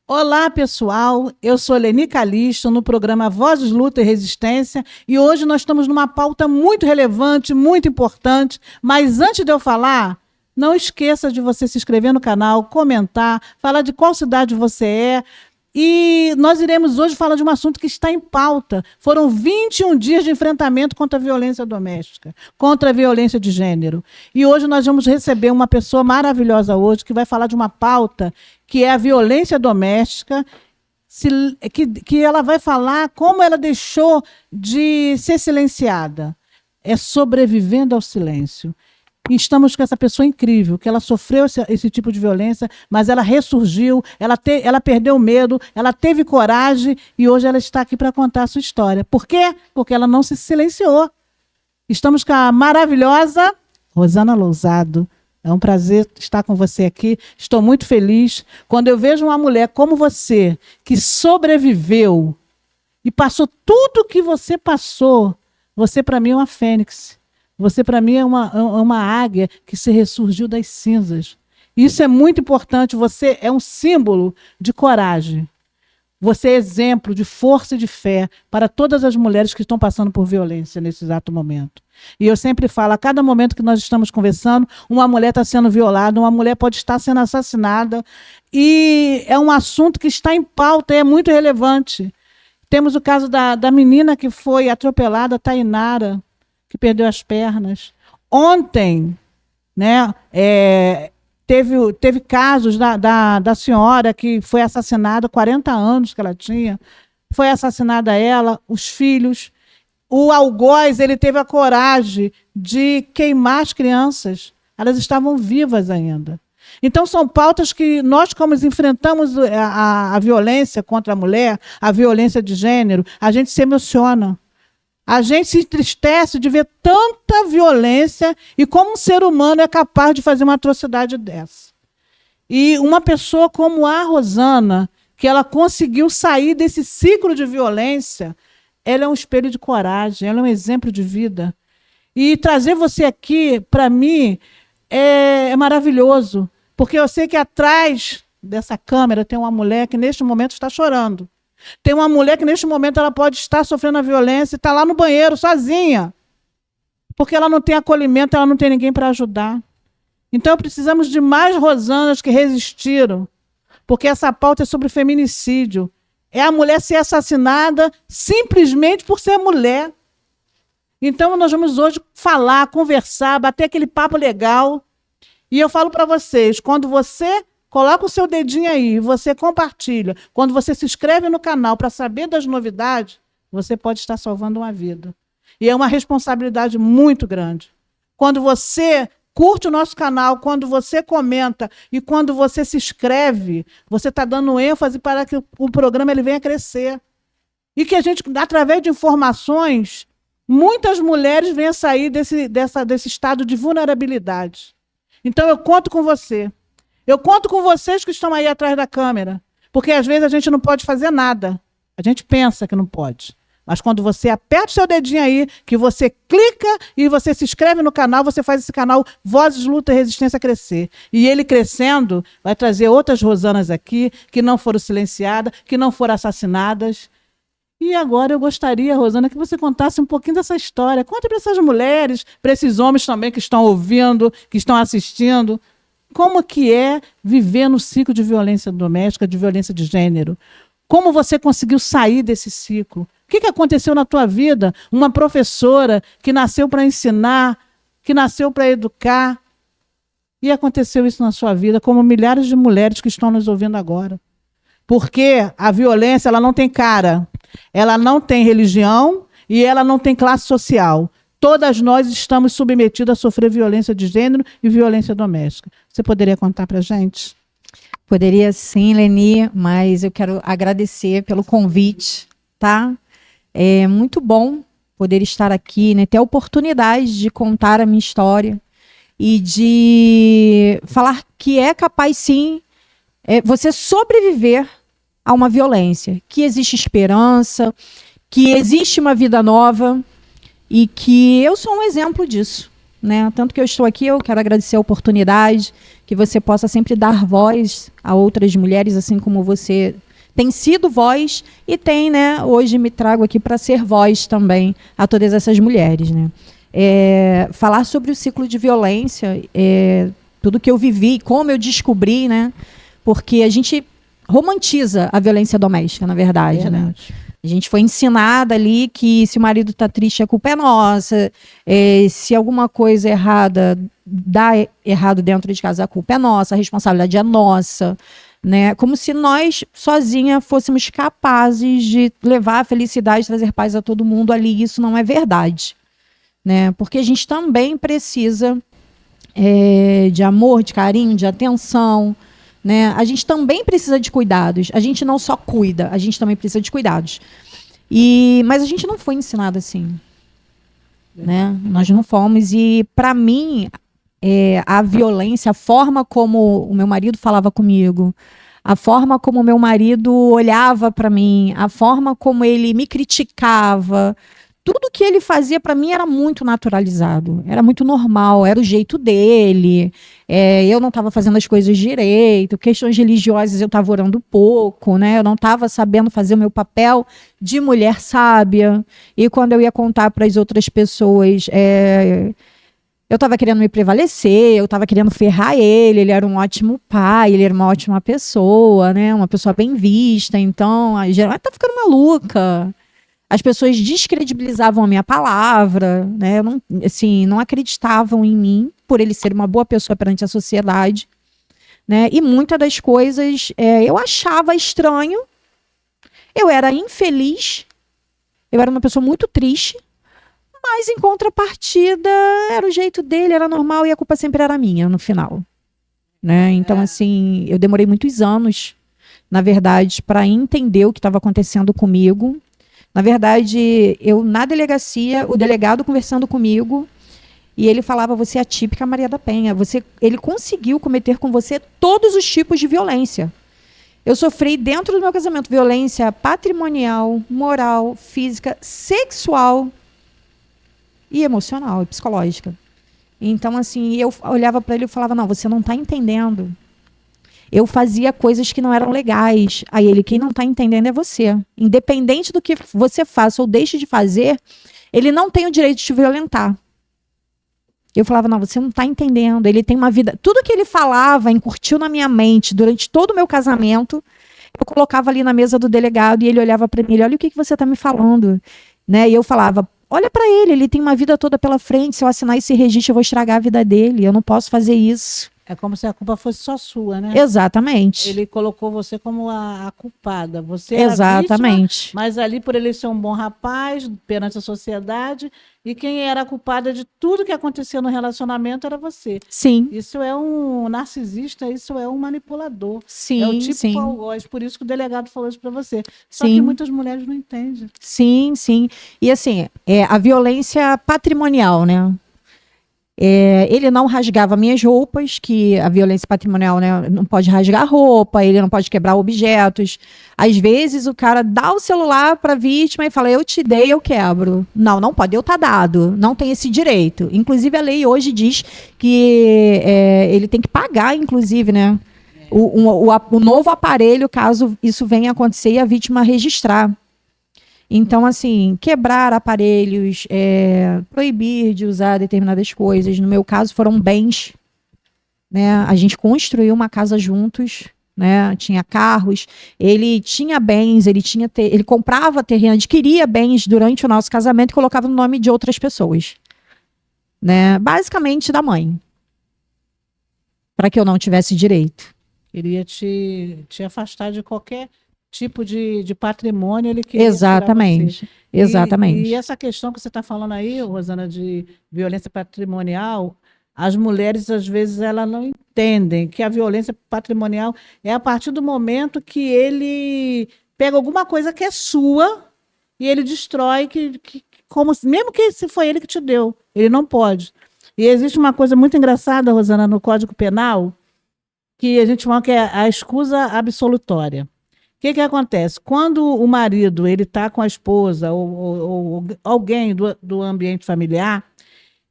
Olá, pessoal. Eu sou Leni Calixto, no programa Vozes, Luta e Resistência, e hoje nós estamos numa pauta muito relevante, muito importante, mas antes de eu falar, não esqueça de você se inscrever no canal, comentar, falar de qual cidade você é. E nós iremos hoje falar de um assunto que está em pauta. Foram 21 dias de enfrentamento contra a violência doméstica, contra a violência de gênero. E hoje nós vamos receber uma pessoa maravilhosa hoje que vai falar de uma pauta que é a violência doméstica, que ela vai falar como ela deixou de ser silenciada. É sobrevivendo ao silêncio. E estamos com essa pessoa incrível, que ela sofreu esse tipo de violência, mas ela ressurgiu, ela perdeu o medo, ela teve coragem e hoje ela está aqui para contar a sua história. Por quê? Porque ela não se silenciou. Estamos com a maravilhosa Rosana Lousado. É um prazer estar com você aqui. Estou muito feliz. Quando eu vejo uma mulher como você, que sobreviveu e passou tudo o que você passou, você para mim é uma fênix. Você, para mim, é uma águia que se ressurgiu das cinzas. Isso é muito importante. Você é um símbolo de coragem. Você é exemplo de força e de fé para todas as mulheres que estão passando por violência nesse exato momento. E eu sempre falo, a cada momento que nós estamos conversando, uma mulher está sendo violada, uma mulher pode estar sendo assassinada. E é um assunto que está em pauta e é muito relevante. Temos o caso da menina que foi atropelada, Tainara, que perdeu as pernas. Ontem, né, teve casos da senhora que foi assassinada, 40 anos que ela tinha, foi assassinada ela, os filhos. O algoz, ele teve a coragem de queimar as crianças. Elas estavam vivas ainda. Então, são pautas que nós, como enfrentamos a violência contra a mulher, a violência de gênero, a gente se emociona. A gente se entristece de ver tanta violência e como um ser humano é capaz de fazer uma atrocidade dessa. E uma pessoa como a Rosana, que ela conseguiu sair desse ciclo de violência, ela é um espelho de coragem, ela é um exemplo de vida. E trazer você aqui, para mim, é maravilhoso, porque eu sei que atrás dessa câmera tem uma mulher que neste momento está chorando. Tem uma mulher que neste momento ela pode estar sofrendo a violência e está lá no banheiro sozinha, porque ela não tem acolhimento, ela não tem ninguém para ajudar. Então precisamos de mais Rosanas que resistiram, porque essa pauta é sobre feminicídio. É a mulher ser assassinada simplesmente por ser mulher. Então nós vamos hoje falar, conversar, bater aquele papo legal. E eu falo para vocês, quando você coloca o seu dedinho aí, você compartilha. Quando você se inscreve no canal para saber das novidades, você pode estar salvando uma vida. E é uma responsabilidade muito grande. Quando você curte o nosso canal, quando você comenta e quando você se inscreve, você está dando ênfase para que o programa ele venha crescer. E que a gente, através de informações, muitas mulheres venham sair desse estado de vulnerabilidade. Então eu conto com você. Eu conto com vocês que estão aí atrás da câmera, porque às vezes a gente não pode fazer nada. A gente pensa que não pode. Mas quando você aperta o seu dedinho aí, que você clica e você se inscreve no canal, você faz esse canal Vozes, Luta e Resistência crescer. E ele crescendo vai trazer outras Rosanas aqui, que não foram silenciadas, que não foram assassinadas. E agora eu gostaria, Rosana, que você contasse um pouquinho dessa história. Conta para essas mulheres, para esses homens também que estão ouvindo, que estão assistindo. Como que é viver no ciclo de violência doméstica, de violência de gênero? Como você conseguiu sair desse ciclo? O que aconteceu na tua vida? Uma professora que nasceu para ensinar, que nasceu para educar, e aconteceu isso na sua vida, como milhares de mulheres que estão nos ouvindo agora. Porque a violência ela não tem cara, ela não tem religião e ela não tem classe social. Todas nós estamos submetidas a sofrer violência de gênero e violência doméstica. Você poderia contar para a gente? Poderia sim, Leni, mas eu quero agradecer pelo convite, tá? É muito bom poder estar aqui, né? Ter a oportunidade de contar a minha história e de falar que é capaz sim você sobreviver a uma violência, que existe esperança, que existe uma vida nova e que eu sou um exemplo disso. né? Tanto que eu estou aqui, eu quero agradecer a oportunidade, que você possa sempre dar voz a outras mulheres, assim como você tem sido voz e tem, né? Hoje me trago aqui para ser voz também a todas essas mulheres, né? Falar sobre o ciclo de violência, tudo que eu vivi, como eu descobri, né? Porque a gente romantiza a violência doméstica, na verdade, né? A gente foi ensinada ali que se o marido está triste, a culpa é nossa. Se alguma coisa errada dá errado dentro de casa, a culpa é nossa, a responsabilidade é nossa. Né? Como se nós, sozinha, fôssemos capazes de levar a felicidade, trazer paz a todo mundo ali. Isso não é verdade. Né? Porque a gente também precisa de amor, de carinho, de atenção. Né? A gente também precisa de cuidados. A gente não só cuida, a gente também precisa de cuidados. Mas a gente não foi ensinado assim. Né? Nós não fomos. E, para mim, a violência, a forma como o meu marido falava comigo, a forma como o meu marido olhava para mim, a forma como ele me criticava, tudo que ele fazia para mim era muito naturalizado, era muito normal, era o jeito dele. Eu não estava fazendo as coisas direito, questões religiosas eu estava orando pouco, né? Eu não estava sabendo fazer o meu papel de mulher sábia. E quando eu ia contar para as outras pessoas, eu estava querendo me prevalecer, eu estava querendo ferrar ele era um ótimo pai, ele era uma ótima pessoa, né? Uma pessoa bem vista, então, geralmente tá ficando maluca. As pessoas descredibilizavam a minha palavra, né? Não acreditavam em mim por ele ser uma boa pessoa perante a sociedade, né? E muitas das coisas eu achava estranho, eu era infeliz, eu era uma pessoa muito triste, mas em contrapartida era o jeito dele, era normal e a culpa sempre era minha no final, né? Então, assim, eu demorei muitos anos, na verdade, para entender o que estava acontecendo comigo. Na verdade, eu na delegacia, o delegado conversando comigo, e ele falava: você é a típica Maria da Penha, ele conseguiu cometer com você todos os tipos de violência. Eu sofri dentro do meu casamento violência patrimonial, moral, física, sexual e emocional e psicológica. Então, assim, eu olhava para ele e falava: não, você não está entendendo. Eu fazia coisas que não eram legais. Aí ele: quem não está entendendo é você. Independente do que você faça ou deixe de fazer, ele não tem o direito de te violentar. Eu falava: não, você não está entendendo. Ele tem uma vida... Tudo que ele falava incurtiu na minha mente durante todo o meu casamento. Eu colocava ali na mesa do delegado e ele olhava para mim: olha o que você está me falando. Né? E eu falava: olha para ele tem uma vida toda pela frente. Se eu assinar esse registro, eu vou estragar a vida dele. Eu não posso fazer isso. É como se a culpa fosse só sua, né? Exatamente. Ele colocou você como a culpada. Você era Exatamente. vítima, mas ali por ele ser um bom rapaz perante a sociedade, e quem era a culpada de tudo que acontecia no relacionamento era você. Sim. Isso é um narcisista, isso é um manipulador. Sim, é o tipo sim. algoz, por isso que o delegado falou isso para você. Só Sim. que muitas mulheres não entendem. Sim, sim. E assim, a violência patrimonial, né? Ele não rasgava minhas roupas, que a violência patrimonial, né, não pode rasgar roupa, ele não pode quebrar objetos. Às vezes o cara dá o celular para a vítima e fala: eu te dei, eu quebro. Não, não pode, eu tá dado, não tem esse direito. Inclusive a lei hoje diz que ele tem que pagar, inclusive, né, o novo aparelho, caso isso venha a acontecer e a vítima registrar. Então, assim, quebrar aparelhos, proibir de usar determinadas coisas. No meu caso, foram bens. Né? A gente construiu uma casa juntos, né? Tinha carros, ele tinha bens, ele comprava terreno, adquiria bens durante o nosso casamento e colocava no nome de outras pessoas. Né? Basicamente da mãe. Para que eu não tivesse direito. Queria te afastar de qualquer tipo de patrimônio, ele queria Exatamente. Exatamente. E essa questão que você está falando aí, Rosana, de violência patrimonial, as mulheres, às vezes, elas não entendem que a violência patrimonial é a partir do momento que ele pega alguma coisa que é sua e ele destrói, mesmo que se foi ele que te deu, ele não pode. E existe uma coisa muito engraçada, Rosana, no Código Penal, que a gente chama que é a escusa absolutória. O que acontece? Quando o marido está com a esposa ou alguém do ambiente familiar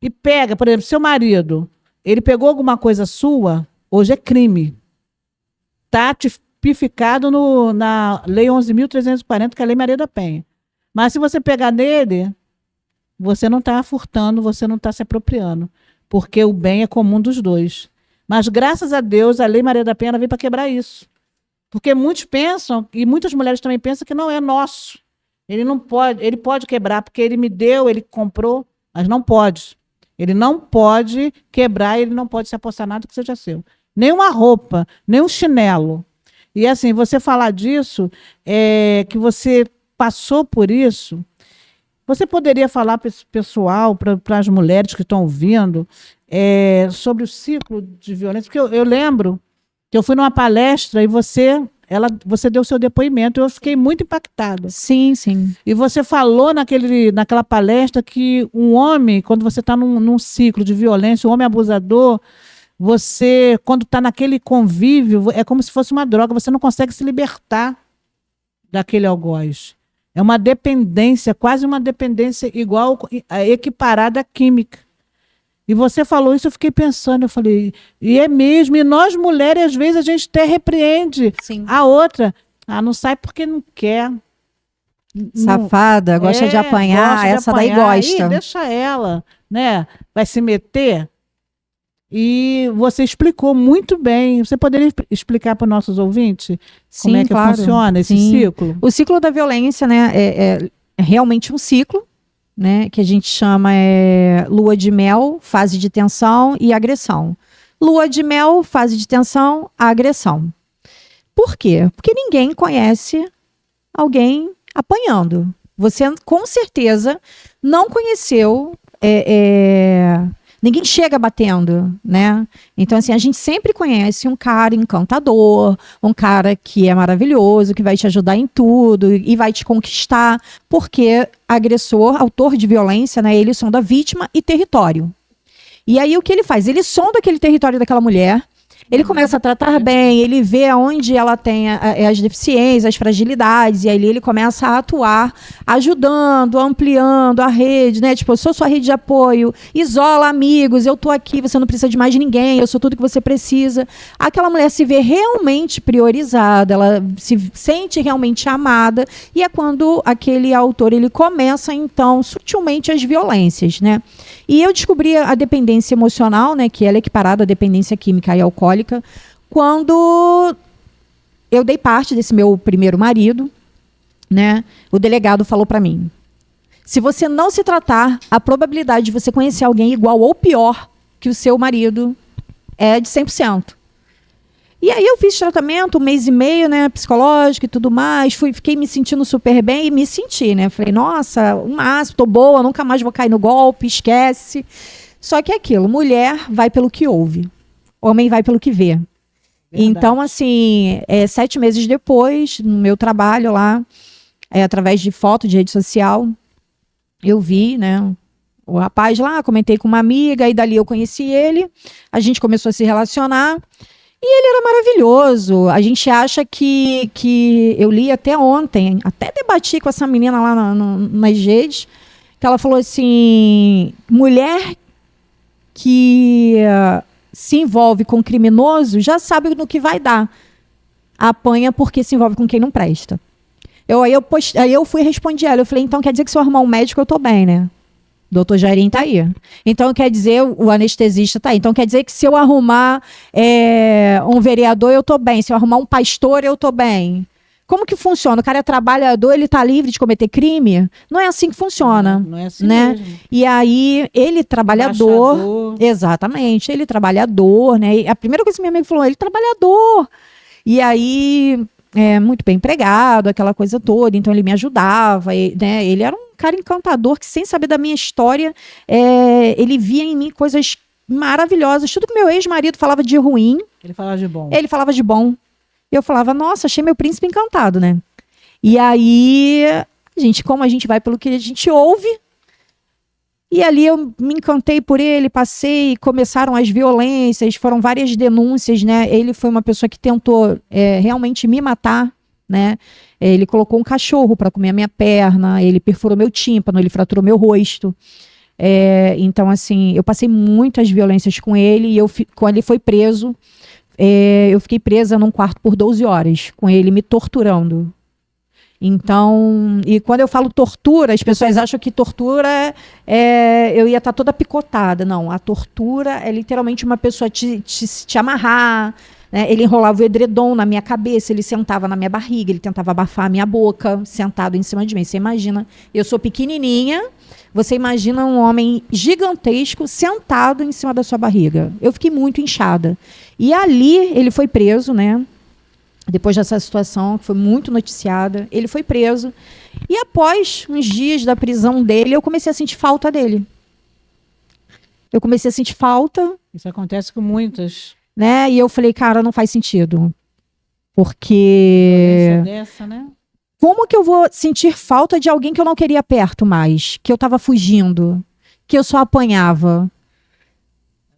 e pega, por exemplo, seu marido, ele pegou alguma coisa sua, hoje é crime. Está tipificado na Lei 11.340, que é a Lei Maria da Penha. Mas se você pegar nele, você não está furtando, você não está se apropriando, porque o bem é comum dos dois. Mas, graças a Deus, a Lei Maria da Penha veio para quebrar isso. Porque muitos pensam, e muitas mulheres também pensam, que não é nosso. Ele não pode, ele pode quebrar, porque ele me deu, ele comprou, mas não pode. Ele não pode quebrar, ele não pode se apossar nada que seja seu. Nem uma roupa, nem um chinelo. E assim, você falar disso, que você passou por isso, você poderia falar para esse pessoal, para as mulheres que estão ouvindo, sobre o ciclo de violência? Porque eu lembro que eu fui numa palestra e você deu seu depoimento, eu fiquei muito impactada. Sim, sim. E você falou naquela palestra que um homem, quando você está num ciclo de violência, um homem abusador, você, quando está naquele convívio, é como se fosse uma droga, você não consegue se libertar daquele algoz. É uma dependência, quase uma dependência igual, equiparada à química. E você falou isso, eu fiquei pensando, eu falei, e é mesmo, e nós mulheres, às vezes, a gente até repreende. Sim. A outra, não sai porque não quer. Safada, gosta de apanhar, essa daí gosta. Ih, deixa ela, né? Vai se meter. E você explicou muito bem. Você poderia explicar para os nossos ouvintes como é que funciona esse ciclo? O ciclo da violência, né, é realmente um ciclo, né, que a gente chama lua de mel, fase de tensão e agressão. Lua de mel, fase de tensão, agressão. Por quê? Porque ninguém conhece alguém apanhando. Você, com certeza, não conheceu... Ninguém chega batendo, né? Então, assim, a gente sempre conhece um cara encantador, um cara que é maravilhoso, que vai te ajudar em tudo e vai te conquistar, porque agressor, autor de violência, né? Ele sonda vítima e território. E aí, o que ele faz? Ele sonda aquele território daquela mulher, ele começa a tratar bem, ele vê onde ela tem as deficiências, as fragilidades, e aí ele começa a atuar, ajudando, ampliando a rede, né? Tipo, eu sou sua rede de apoio, isola amigos, eu tô aqui, você não precisa de mais ninguém, eu sou tudo que você precisa. Aquela mulher se vê realmente priorizada, ela se sente realmente amada, e é quando aquele autor, ele começa, então, sutilmente as violências, né? E eu descobri a dependência emocional, né, que ela é equiparada à dependência química e alcoólica, quando eu dei parte desse meu primeiro marido, né, o delegado falou para mim, se você não se tratar, a probabilidade de você conhecer alguém igual ou pior que o seu marido é de 100%. E aí eu fiz tratamento 1 mês e meio, né, psicológico e tudo mais, fiquei me sentindo super bem e me senti, né, falei, nossa, o máximo, tô boa, nunca mais vou cair no golpe, esquece. Só que é aquilo, mulher vai pelo que ouve, homem vai pelo que vê. Verdade. Então, assim, 7 meses depois, no meu trabalho lá, através de foto de rede social, eu vi, né, o rapaz lá, comentei com uma amiga, e dali eu conheci ele, a gente começou a se relacionar, e ele era maravilhoso. A gente acha que eu li até ontem, até debati com essa menina lá nas redes, que ela falou assim, mulher que se envolve com criminoso já sabe no que vai dar. Apanha porque se envolve com quem não presta. Aí eu fui e respondi ela, eu falei, então quer dizer que se eu arrumar um médico eu tô bem, né? Doutor Jairinho tá aí. Então, quer dizer, o anestesista tá aí. Então, quer dizer que se eu arrumar um vereador, eu tô bem. Se eu arrumar um pastor, eu tô bem. Como que funciona? O cara é trabalhador, ele tá livre de cometer crime? Não é assim que funciona. Não é assim né? mesmo. E aí, ele trabalhador... Embaixador. Exatamente. Ele trabalhador, né? E a primeira coisa que minha amiga falou, ele trabalhador. E aí... muito bem empregado, aquela coisa toda, então ele me ajudava, né? Ele era um cara encantador que, sem saber da minha história, ele via em mim coisas maravilhosas, tudo que meu ex-marido falava de ruim, Ele falava de bom. ele falava de bom. Eu falava, nossa, achei meu príncipe encantado, né? E aí, como a gente vai pelo que a gente ouve, e ali eu me encantei por ele, passei, começaram as violências, foram várias denúncias, né? Ele foi uma pessoa que tentou realmente me matar, né? Ele colocou um cachorro para comer a minha perna, ele perfurou meu tímpano, ele fraturou meu rosto. Então, assim, eu passei muitas violências com ele e quando ele foi preso, eu fiquei presa num quarto por 12 horas, com ele me torturando. Então, e quando eu falo tortura, as pessoas acham que tortura eu ia estar toda picotada. Não, a tortura é literalmente uma pessoa te amarrar, né? Ele enrolava o edredom na minha cabeça, ele sentava na minha barriga, ele tentava abafar a minha boca, sentado em cima de mim. Você imagina, eu sou pequenininha, você imagina um homem gigantesco sentado em cima da sua barriga. Eu fiquei muito inchada. E ali ele foi preso, né? Depois dessa situação, que foi muito noticiada, ele foi preso. E após uns dias da prisão dele, eu comecei a sentir falta dele. Eu comecei a sentir falta. Isso acontece com muitas. Né? E eu falei, cara, não faz sentido. Porque... dessa, né? Como que eu vou sentir falta de alguém que eu não queria perto mais? Que eu tava fugindo? Que eu só apanhava?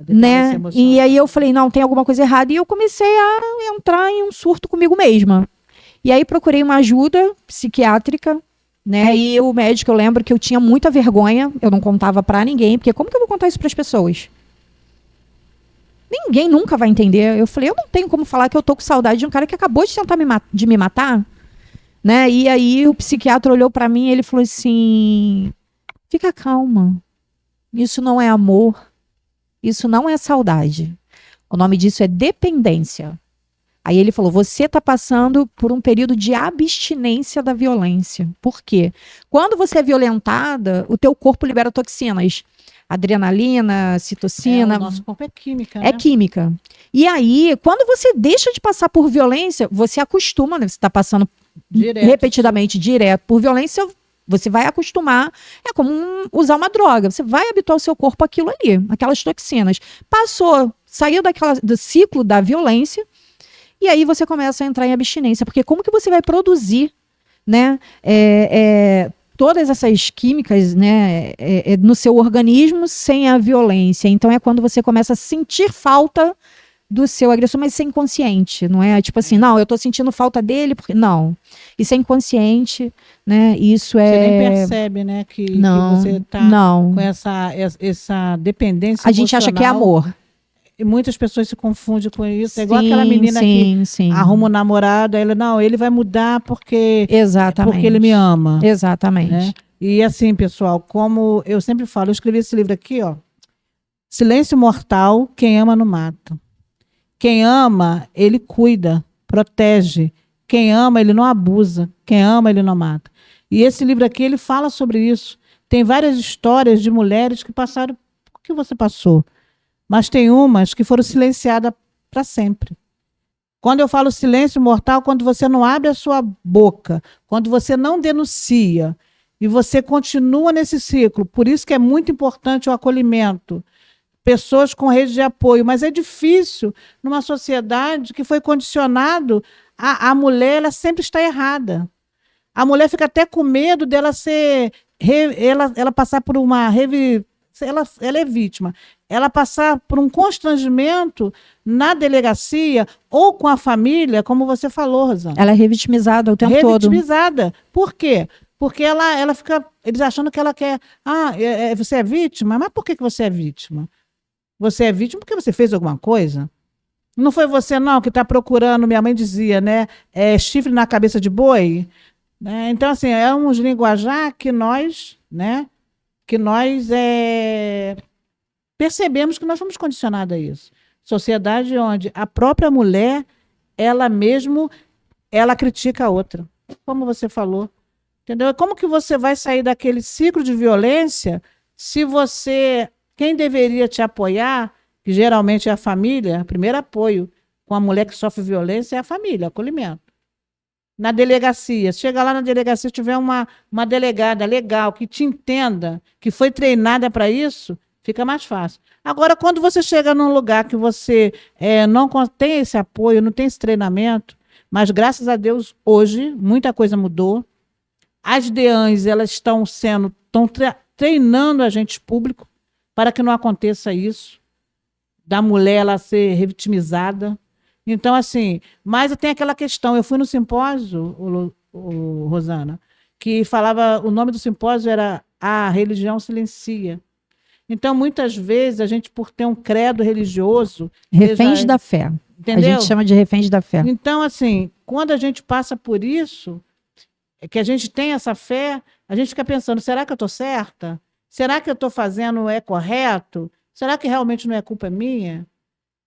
Né? E aí eu falei, não, tem alguma coisa errada. E eu comecei a entrar em um surto comigo mesma. E aí procurei uma ajuda psiquiátrica, né? E o médico, eu lembro que eu tinha muita vergonha, eu não contava pra ninguém, porque como que eu vou contar isso pras pessoas? Ninguém nunca vai entender. Eu falei, eu não tenho como falar que eu tô com saudade de um cara que acabou de tentar me matar, né? E aí o psiquiatra olhou pra mim e ele falou assim, fica calma, isso não é amor. Isso não é saudade. O nome disso é dependência. Aí ele falou, você está passando por um período de abstinência da violência. Por quê? Quando você é violentada, o teu corpo libera toxinas. Adrenalina, citocina. O nosso corpo é química, né? É química. E aí, quando você deixa de passar por violência, você acostuma, né? Você está passando repetidamente, direto por violência, você vai acostumar, é como usar uma droga, você vai habituar o seu corpo àquilo ali, aquelas toxinas. Passou, saiu do ciclo da violência, e aí você começa a entrar em abstinência, porque como que você vai produzir, né, todas essas químicas, né, no seu organismo sem a violência? Então é quando você começa a sentir falta do seu agressor, mas isso é inconsciente, não é? Tipo assim, não, eu tô sentindo falta dele, porque não. Isso é inconsciente, né? Isso é... Você nem percebe, né, que você tá com essa dependência A gente acha que é amor. E muitas pessoas se confundem com isso. Sim, é igual aquela menina que arruma um namorado, ele vai mudar porque ele me ama. Exatamente. Né? E assim, pessoal, como eu sempre falo, eu escrevi esse livro aqui, ó. Silêncio Mortal, quem ama não mata. Quem ama, ele cuida, protege. Quem ama, ele não abusa. Quem ama, ele não mata. E esse livro aqui, ele fala sobre isso. Tem várias histórias de mulheres que passaram o que você passou. Mas tem umas que foram silenciadas para sempre. Quando eu falo silêncio mortal, quando você não abre a sua boca, quando você não denuncia e você continua nesse ciclo. Por isso que é muito importante o acolhimento. Pessoas com rede de apoio, mas é difícil numa sociedade que foi condicionado a mulher, ela sempre está errada. A mulher fica até com medo dela ela passar por uma ela é vítima. Ela passar por um constrangimento na delegacia ou com a família, como você falou, Rosana. Ela é revitimizada o tempo todo. Revitimizada. Por quê? Porque ela fica, eles achando que ela quer, você é vítima? Mas por que você é vítima? Você é vítima porque você fez alguma coisa? Não foi você, não, que está procurando, minha mãe dizia, né? Chifre na cabeça de boi. Né? Então, assim, é um linguajar que nós, né? Percebemos que nós fomos condicionados a isso. Sociedade onde a própria mulher, ela critica a outra. Como você falou. Entendeu? Como que você vai sair daquele ciclo de violência se quem deveria te apoiar, que geralmente é a família, o primeiro apoio com a mulher que sofre violência é a família, acolhimento. Na delegacia, se chegar lá na delegacia, tiver uma delegada legal, que te entenda, que foi treinada para isso, fica mais fácil. Agora, quando você chega num lugar que você não tem esse apoio, não tem esse treinamento, mas graças a Deus, hoje, muita coisa mudou. As DEANs, elas estão treinando agentes públicos para que não aconteça isso, da mulher ela ser revitimizada. Então, assim, mas tem aquela questão, eu fui no simpósio, Rosana, que falava, o nome do simpósio era A Religião Silencia. Então, muitas vezes, a gente, por ter um credo religioso... Reféns da fé. Entendeu? A gente chama de reféns da fé. Então, assim, quando a gente passa por isso, que a gente tem essa fé, a gente fica pensando, será que eu estou certa? Será que eu estou fazendo é correto? Será que realmente não é culpa minha?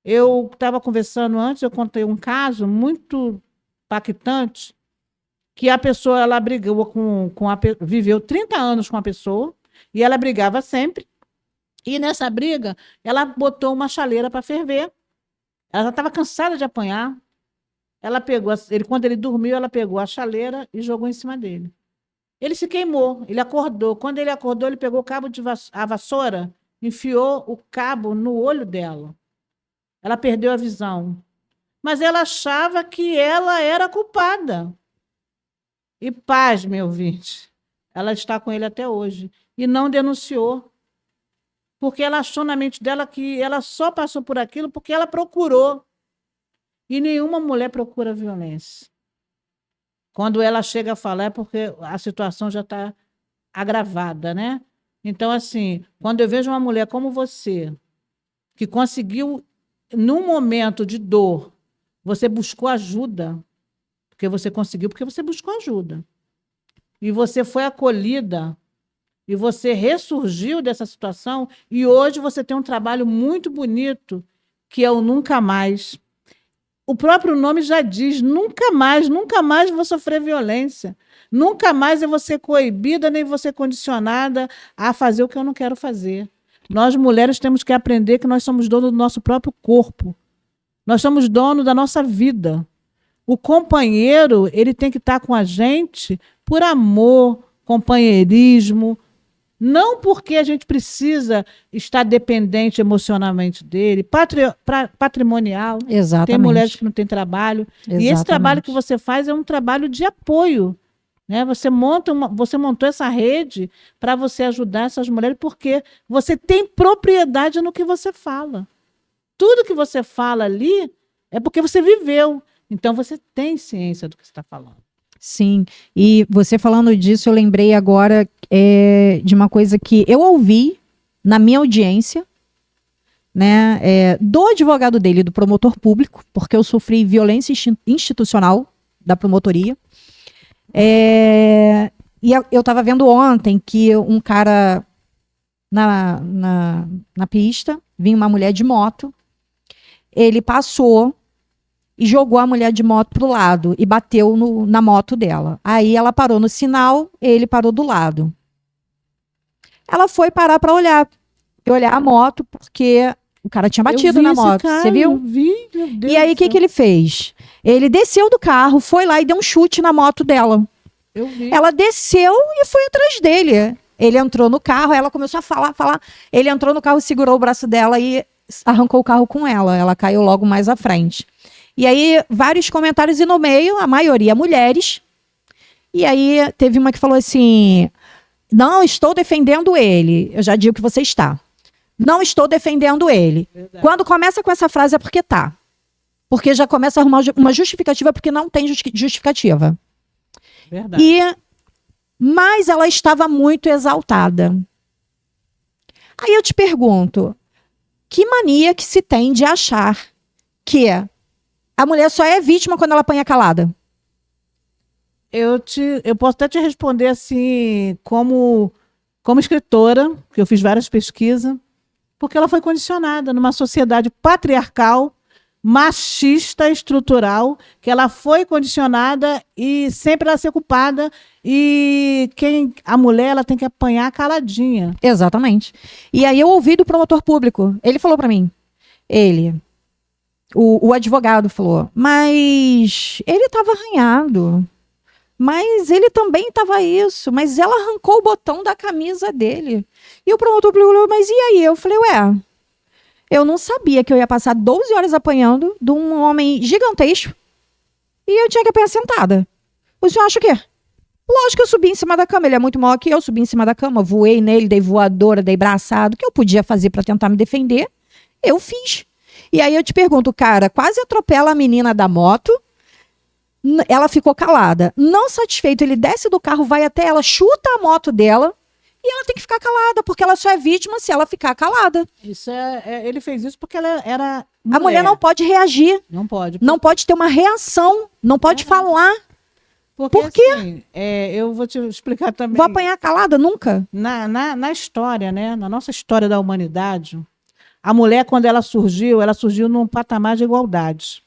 Eu estava conversando antes, eu contei um caso muito impactante, que a pessoa, ela brigou viveu 30 anos com a pessoa, e ela brigava sempre, e nessa briga, ela botou uma chaleira para ferver. Ela já estava cansada de apanhar. Ela pegou, quando ele dormiu, ela pegou a chaleira e jogou em cima dele. Ele se queimou, ele acordou. Quando ele acordou, ele pegou o cabo a vassoura, enfiou o cabo no olho dela. Ela perdeu a visão. Mas ela achava que ela era culpada. E paz, meu ouvinte, ela está com ele até hoje. E não denunciou. Porque ela achou na mente dela que ela só passou por aquilo porque ela procurou. E nenhuma mulher procura violência. Quando ela chega a falar é porque a situação já está agravada, né? Então, assim, quando eu vejo uma mulher como você, que conseguiu, num momento de dor, você buscou ajuda, porque você conseguiu, porque você buscou ajuda. E você foi acolhida, e você ressurgiu dessa situação, e hoje você tem um trabalho muito bonito, que é o Nunca Mais. O próprio nome já diz, nunca mais vou sofrer violência. Nunca mais eu vou ser coibida, nem vou ser condicionada a fazer o que eu não quero fazer. Nós, mulheres, temos que aprender que nós somos donos do nosso próprio corpo. Nós somos donos da nossa vida. O companheiro, ele tem que estar com a gente por amor, companheirismo, não porque a gente precisa estar dependente emocionalmente dele, patrimonial. Exatamente. Tem mulheres que não têm trabalho. Exatamente. E esse trabalho que você faz é um trabalho de apoio. Né? Você montou essa rede para você ajudar essas mulheres, porque você tem propriedade no que você fala. Tudo que você fala ali é porque você viveu. Então, você tem ciência do que você está falando. Sim, e você falando disso, eu lembrei agora de uma coisa que eu ouvi na minha audiência, né, do advogado dele, do promotor público, porque eu sofri violência institucional da promotoria. E eu estava vendo ontem que um cara na pista, vinha uma mulher de moto, ele passou e jogou a mulher de moto pro lado e bateu na moto dela. Aí ela parou no sinal, ele parou do lado. Ela foi parar para olhar a moto, porque o cara tinha batido na moto. Você viu? Eu vi, meu Deus. E aí, o que ele fez? Ele desceu do carro, foi lá e deu um chute na moto dela. Eu vi. Ela desceu e foi atrás dele. Ele entrou no carro, ela começou a falar. Ele entrou no carro, segurou o braço dela e arrancou o carro com ela. Ela caiu logo mais à frente. E aí, vários comentários, e no meio, a maioria mulheres. E aí, teve uma que falou assim: não estou defendendo ele. Eu já digo que você está. Não estou defendendo ele. Verdade. Quando começa com essa frase é porque tá. Porque já começa a arrumar uma justificativa, porque não tem justificativa. Verdade. Mas ela estava muito exaltada. Aí eu te pergunto, que mania que se tem de achar que a mulher só é vítima quando ela apanha calada? Eu posso até te responder assim, como escritora, que eu fiz várias pesquisas, porque ela foi condicionada numa sociedade patriarcal, machista, estrutural, que ela foi condicionada e sempre ela ser culpada, e a mulher ela tem que apanhar caladinha. Exatamente. E aí eu ouvi do promotor público, ele falou para mim, o advogado falou, mas ele estava arranhado, mas ele também estava isso, mas ela arrancou o botão da camisa dele. E o promotor falou, mas e aí? Eu falei, eu não sabia que eu ia passar 12 horas apanhando de um homem gigantesco e eu tinha que apanhar sentada. O senhor acha o quê? Lógico que eu subi em cima da cama, ele é muito maior que eu, subi em cima da cama, voei nele, dei voadora, dei braçado, o que eu podia fazer para tentar me defender, eu fiz. E aí eu te pergunto, cara, quase atropela a menina da moto, ela ficou calada. Não satisfeito, ele desce do carro, vai até ela, chuta a moto dela E ela tem que ficar calada, porque ela só é vítima se ela ficar calada. Ele fez isso porque ela era A mulher não pode reagir, Não pode. não pode ter uma reação, não pode falar. Porque, Por quê? assim, eu vou te explicar também. Vou apanhar calada? Nunca. Na história, né? Na nossa história da humanidade, a mulher, quando ela surgiu num patamar de igualdade.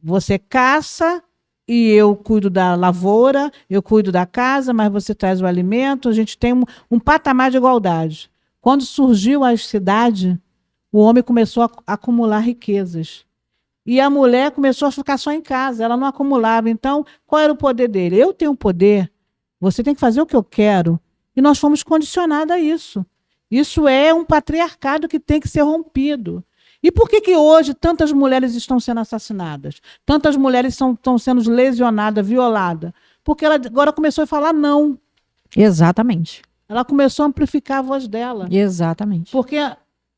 Você caça e eu cuido da lavoura, eu cuido da casa, mas você traz o alimento. A gente tem um patamar de igualdade. Quando surgiu a cidade, o homem começou a acumular riquezas. E a mulher começou a ficar só em casa, ela não acumulava. Então, qual era o poder dele? Eu tenho poder, você tem que fazer o que eu quero. E nós fomos condicionados a isso. Isso é um patriarcado que tem que ser rompido. E por que hoje tantas mulheres estão sendo assassinadas? Tantas mulheres estão sendo lesionadas, violadas? Porque ela agora começou a falar não. Exatamente. Ela começou a amplificar a voz dela. Exatamente. Porque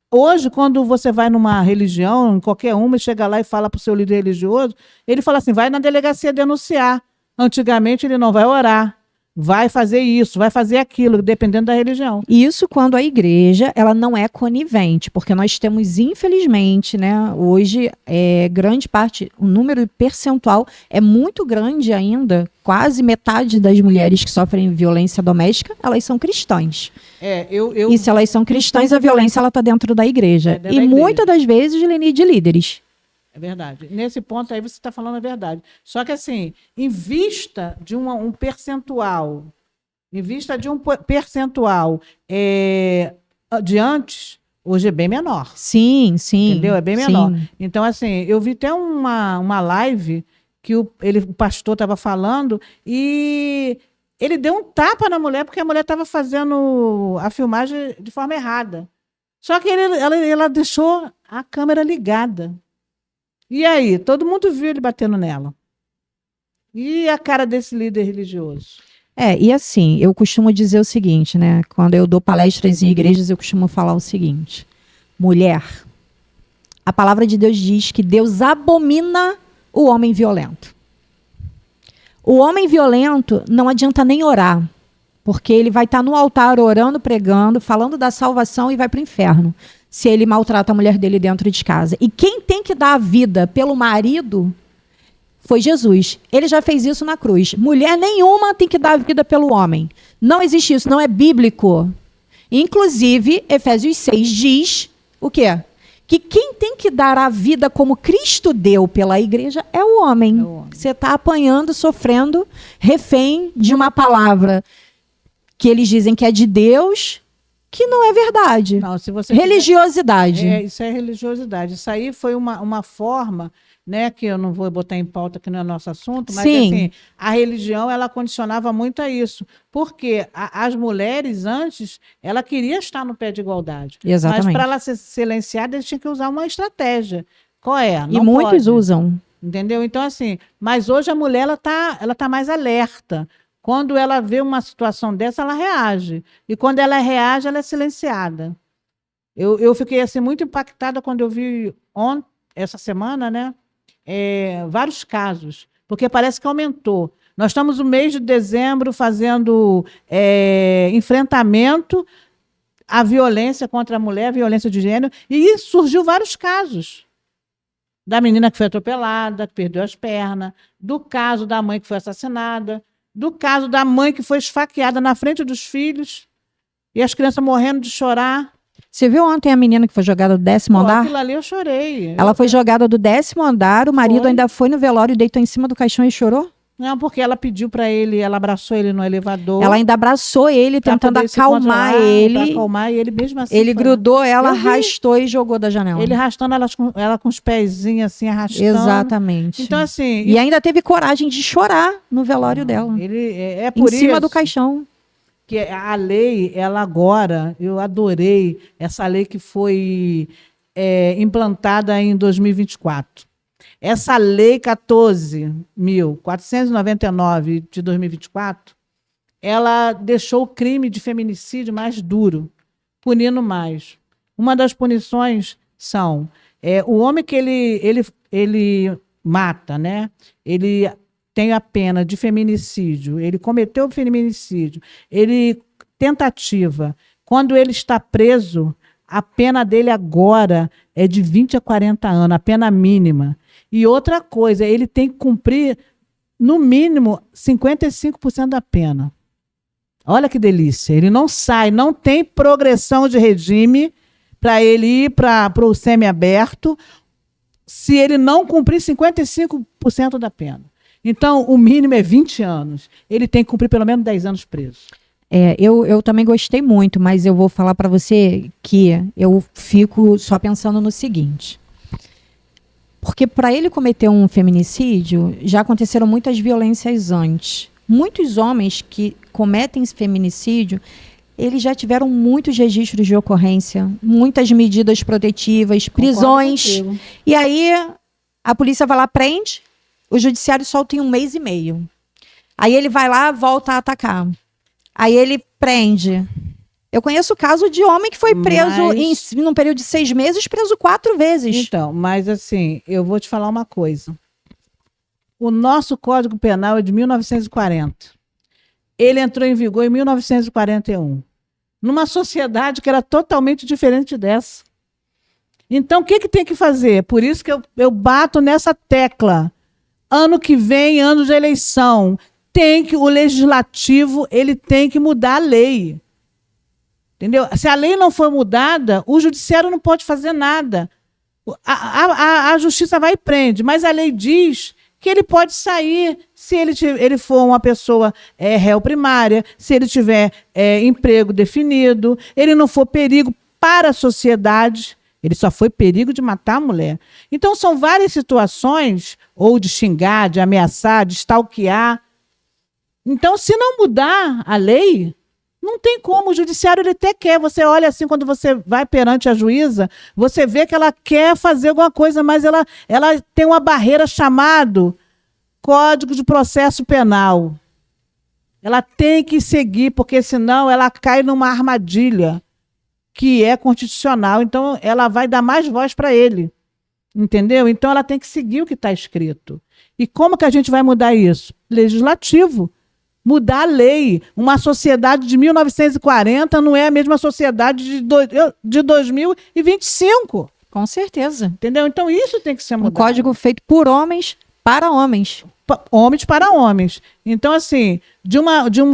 hoje, quando você vai numa religião, em qualquer uma, e chega lá e fala para o seu líder religioso, ele fala assim, vai na delegacia denunciar. Antigamente ele não vai orar, vai fazer isso, vai fazer aquilo, dependendo da religião. Isso quando a igreja ela não é conivente, porque nós temos, infelizmente, né, hoje, grande parte, o número percentual é muito grande ainda, quase metade das mulheres que sofrem violência doméstica, elas são cristãs. E se elas são cristãs, a violência está dentro da igreja. Da igreja. Muitas das vezes, Leni, de líderes. É verdade. Nesse ponto aí você está falando a verdade. Só que assim, em vista de um percentual, de antes, hoje é bem menor. Sim, sim. Entendeu? É bem menor. Sim. Então, assim, eu vi até uma live que o pastor estava falando e ele deu um tapa na mulher porque a mulher estava fazendo a filmagem de forma errada. Só que ela deixou a câmera ligada. E aí, todo mundo viu ele batendo nela. E a cara desse líder religioso? E assim, eu costumo dizer o seguinte, né? Quando eu dou palestras em igrejas, eu costumo falar o seguinte. Mulher, a palavra de Deus diz que Deus abomina o homem violento. O homem violento não adianta nem orar, porque ele vai estar no altar orando, pregando, falando da salvação e vai para o inferno, se ele maltrata a mulher dele dentro de casa. E quem tem que dar a vida pelo marido foi Jesus. Ele já fez isso na cruz. Mulher nenhuma tem que dar a vida pelo homem. Não existe isso, não é bíblico. Inclusive, Efésios 6 diz o quê? Que quem tem que dar a vida como Cristo deu pela igreja é o homem. Você está apanhando, sofrendo, refém de uma palavra que eles dizem que é de Deus, que não é verdade. Não, se você religiosidade. Isso é religiosidade. Isso aí foi uma forma, né, que eu não vou botar em pauta, que não é nosso assunto, mas assim, a religião ela condicionava muito a isso. Porque as mulheres, antes, ela queria estar no pé de igualdade. Exatamente. Mas para ela ser silenciada, eles tinham que usar uma estratégia. Qual é? Não muitos usam. Entendeu? Então, assim, mas hoje a mulher ela tá mais alerta. Quando ela vê uma situação dessa, ela reage. E quando ela reage, ela é silenciada. Eu fiquei assim, muito impactada quando eu vi essa semana, né, vários casos, porque parece que aumentou. Nós estamos no mês de dezembro fazendo enfrentamento à violência contra a mulher, violência de gênero, e surgiu vários casos. Da menina que foi atropelada, que perdeu as pernas, do caso da mãe que foi assassinada, do caso da mãe que foi esfaqueada na frente dos filhos e as crianças morrendo de chorar. Você viu ontem a menina que foi jogada do 10º andar? Aquilo ali eu chorei. Ela foi jogada do 10º andar, o marido ainda foi no velório e deitou em cima do caixão e chorou? Não, porque ela pediu para ele, ela abraçou ele no elevador. Ela ainda abraçou ele, tentando acalmar ele. Acalmar, e ele mesmo assim. Ele grudou ela, arrastou e jogou da janela. Ele arrastando ela com os pezinhos assim, arrastando. Exatamente. Então, assim. E ainda teve coragem de chorar no velório dela. Ele por em cima do caixão. Que a lei, ela agora, eu adorei essa lei que foi implantada em 2024. Essa lei 14.499 de 2024, ela deixou o crime de feminicídio mais duro, punindo mais. Uma das punições são o homem que ele mata, né? Ele tem a pena de feminicídio, ele cometeu o feminicídio, ele tentativa. Quando ele está preso, a pena dele agora é de 20 a 40 anos, a pena mínima. E outra coisa, ele tem que cumprir, no mínimo, 55% da pena. Olha que delícia. Ele não sai, não tem progressão de regime para ele ir para o semiaberto se ele não cumprir 55% da pena. Então, o mínimo é 20 anos. Ele tem que cumprir pelo menos 10 anos preso. Eu também gostei muito, mas eu vou falar para você que eu fico só pensando no seguinte. Porque para ele cometer um feminicídio, já aconteceram muitas violências antes. Muitos homens que cometem feminicídio, eles já tiveram muitos registros de ocorrência, muitas medidas protetivas, prisões. E aí a polícia vai lá, prende, o judiciário solta em 1 mês e meio. Aí ele vai lá, volta a atacar. Aí ele prende. Eu conheço o caso de homem que foi preso num período de 6 meses, preso 4 vezes. Então, mas assim, eu vou te falar uma coisa. O nosso Código Penal é de 1940. Ele entrou em vigor em 1941. Numa sociedade que era totalmente diferente dessa. Então, o que tem que fazer? Por isso que eu bato nessa tecla. Ano que vem, ano de eleição, o legislativo ele tem que mudar a lei. Entendeu? Se a lei não for mudada, o judiciário não pode fazer nada. A justiça vai e prende, mas a lei diz que ele pode sair se ele for uma pessoa réu primária, se ele tiver emprego definido, ele não for perigo para a sociedade, ele só foi perigo de matar a mulher. Então, são várias situações, ou de xingar, de ameaçar, de stalkear. Então, se não mudar a lei, não tem como. O judiciário ele até quer. Você olha assim, quando você vai perante a juíza, você vê que ela quer fazer alguma coisa, mas ela tem uma barreira chamada Código de Processo Penal. Ela tem que seguir, porque senão ela cai numa armadilha que é constitucional. Então, ela vai dar mais voz para ele. Entendeu? Então, ela tem que seguir o que está escrito. E como que a gente vai mudar isso? Legislativo. Mudar a lei. Uma sociedade de 1940 não é a mesma sociedade de 2025. Com certeza. Entendeu? Então isso tem que ser mudado. Um código feito por homens para homens. Homens para homens. Então, assim,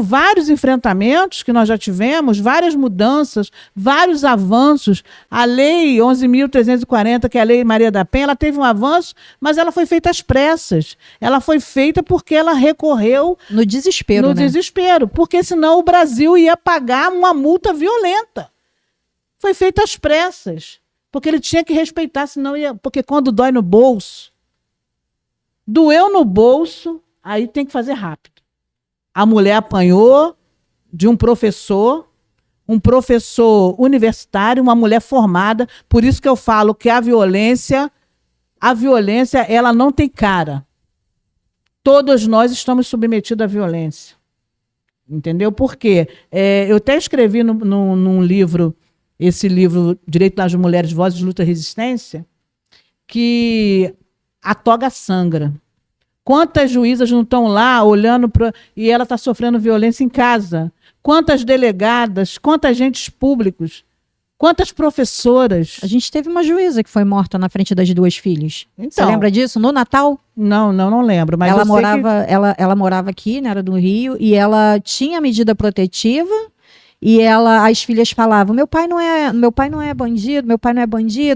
vários enfrentamentos que nós já tivemos, várias mudanças, vários avanços. A Lei 11.340, que é a Lei Maria da Penha, ela teve um avanço, mas ela foi feita às pressas. Ela foi feita porque ela recorreu... No desespero, No desespero, porque senão o Brasil ia pagar uma multa violenta. Foi feita às pressas, porque ele tinha que respeitar, senão ia... Porque quando dói no bolso, doeu no bolso, aí tem que fazer rápido. A mulher apanhou de um professor universitário, uma mulher formada. Por isso que eu falo que a violência, ela não tem cara. Todos nós estamos submetidos à violência. Entendeu? Por quê? Eu até escrevi num livro, esse livro, Direito das Mulheres, Vozes de Luta e Resistência, que a toga sangra. Quantas juízas não estão lá olhando para... E ela está sofrendo violência em casa? Quantas delegadas, quantos agentes públicos, quantas professoras? A gente teve uma juíza que foi morta na frente das 2 filhas. Então, você lembra disso? No Natal? Não lembro. Mas ela morava aqui, né, era do Rio, e ela tinha medida protetiva. E as filhas falavam, meu pai não é bandido,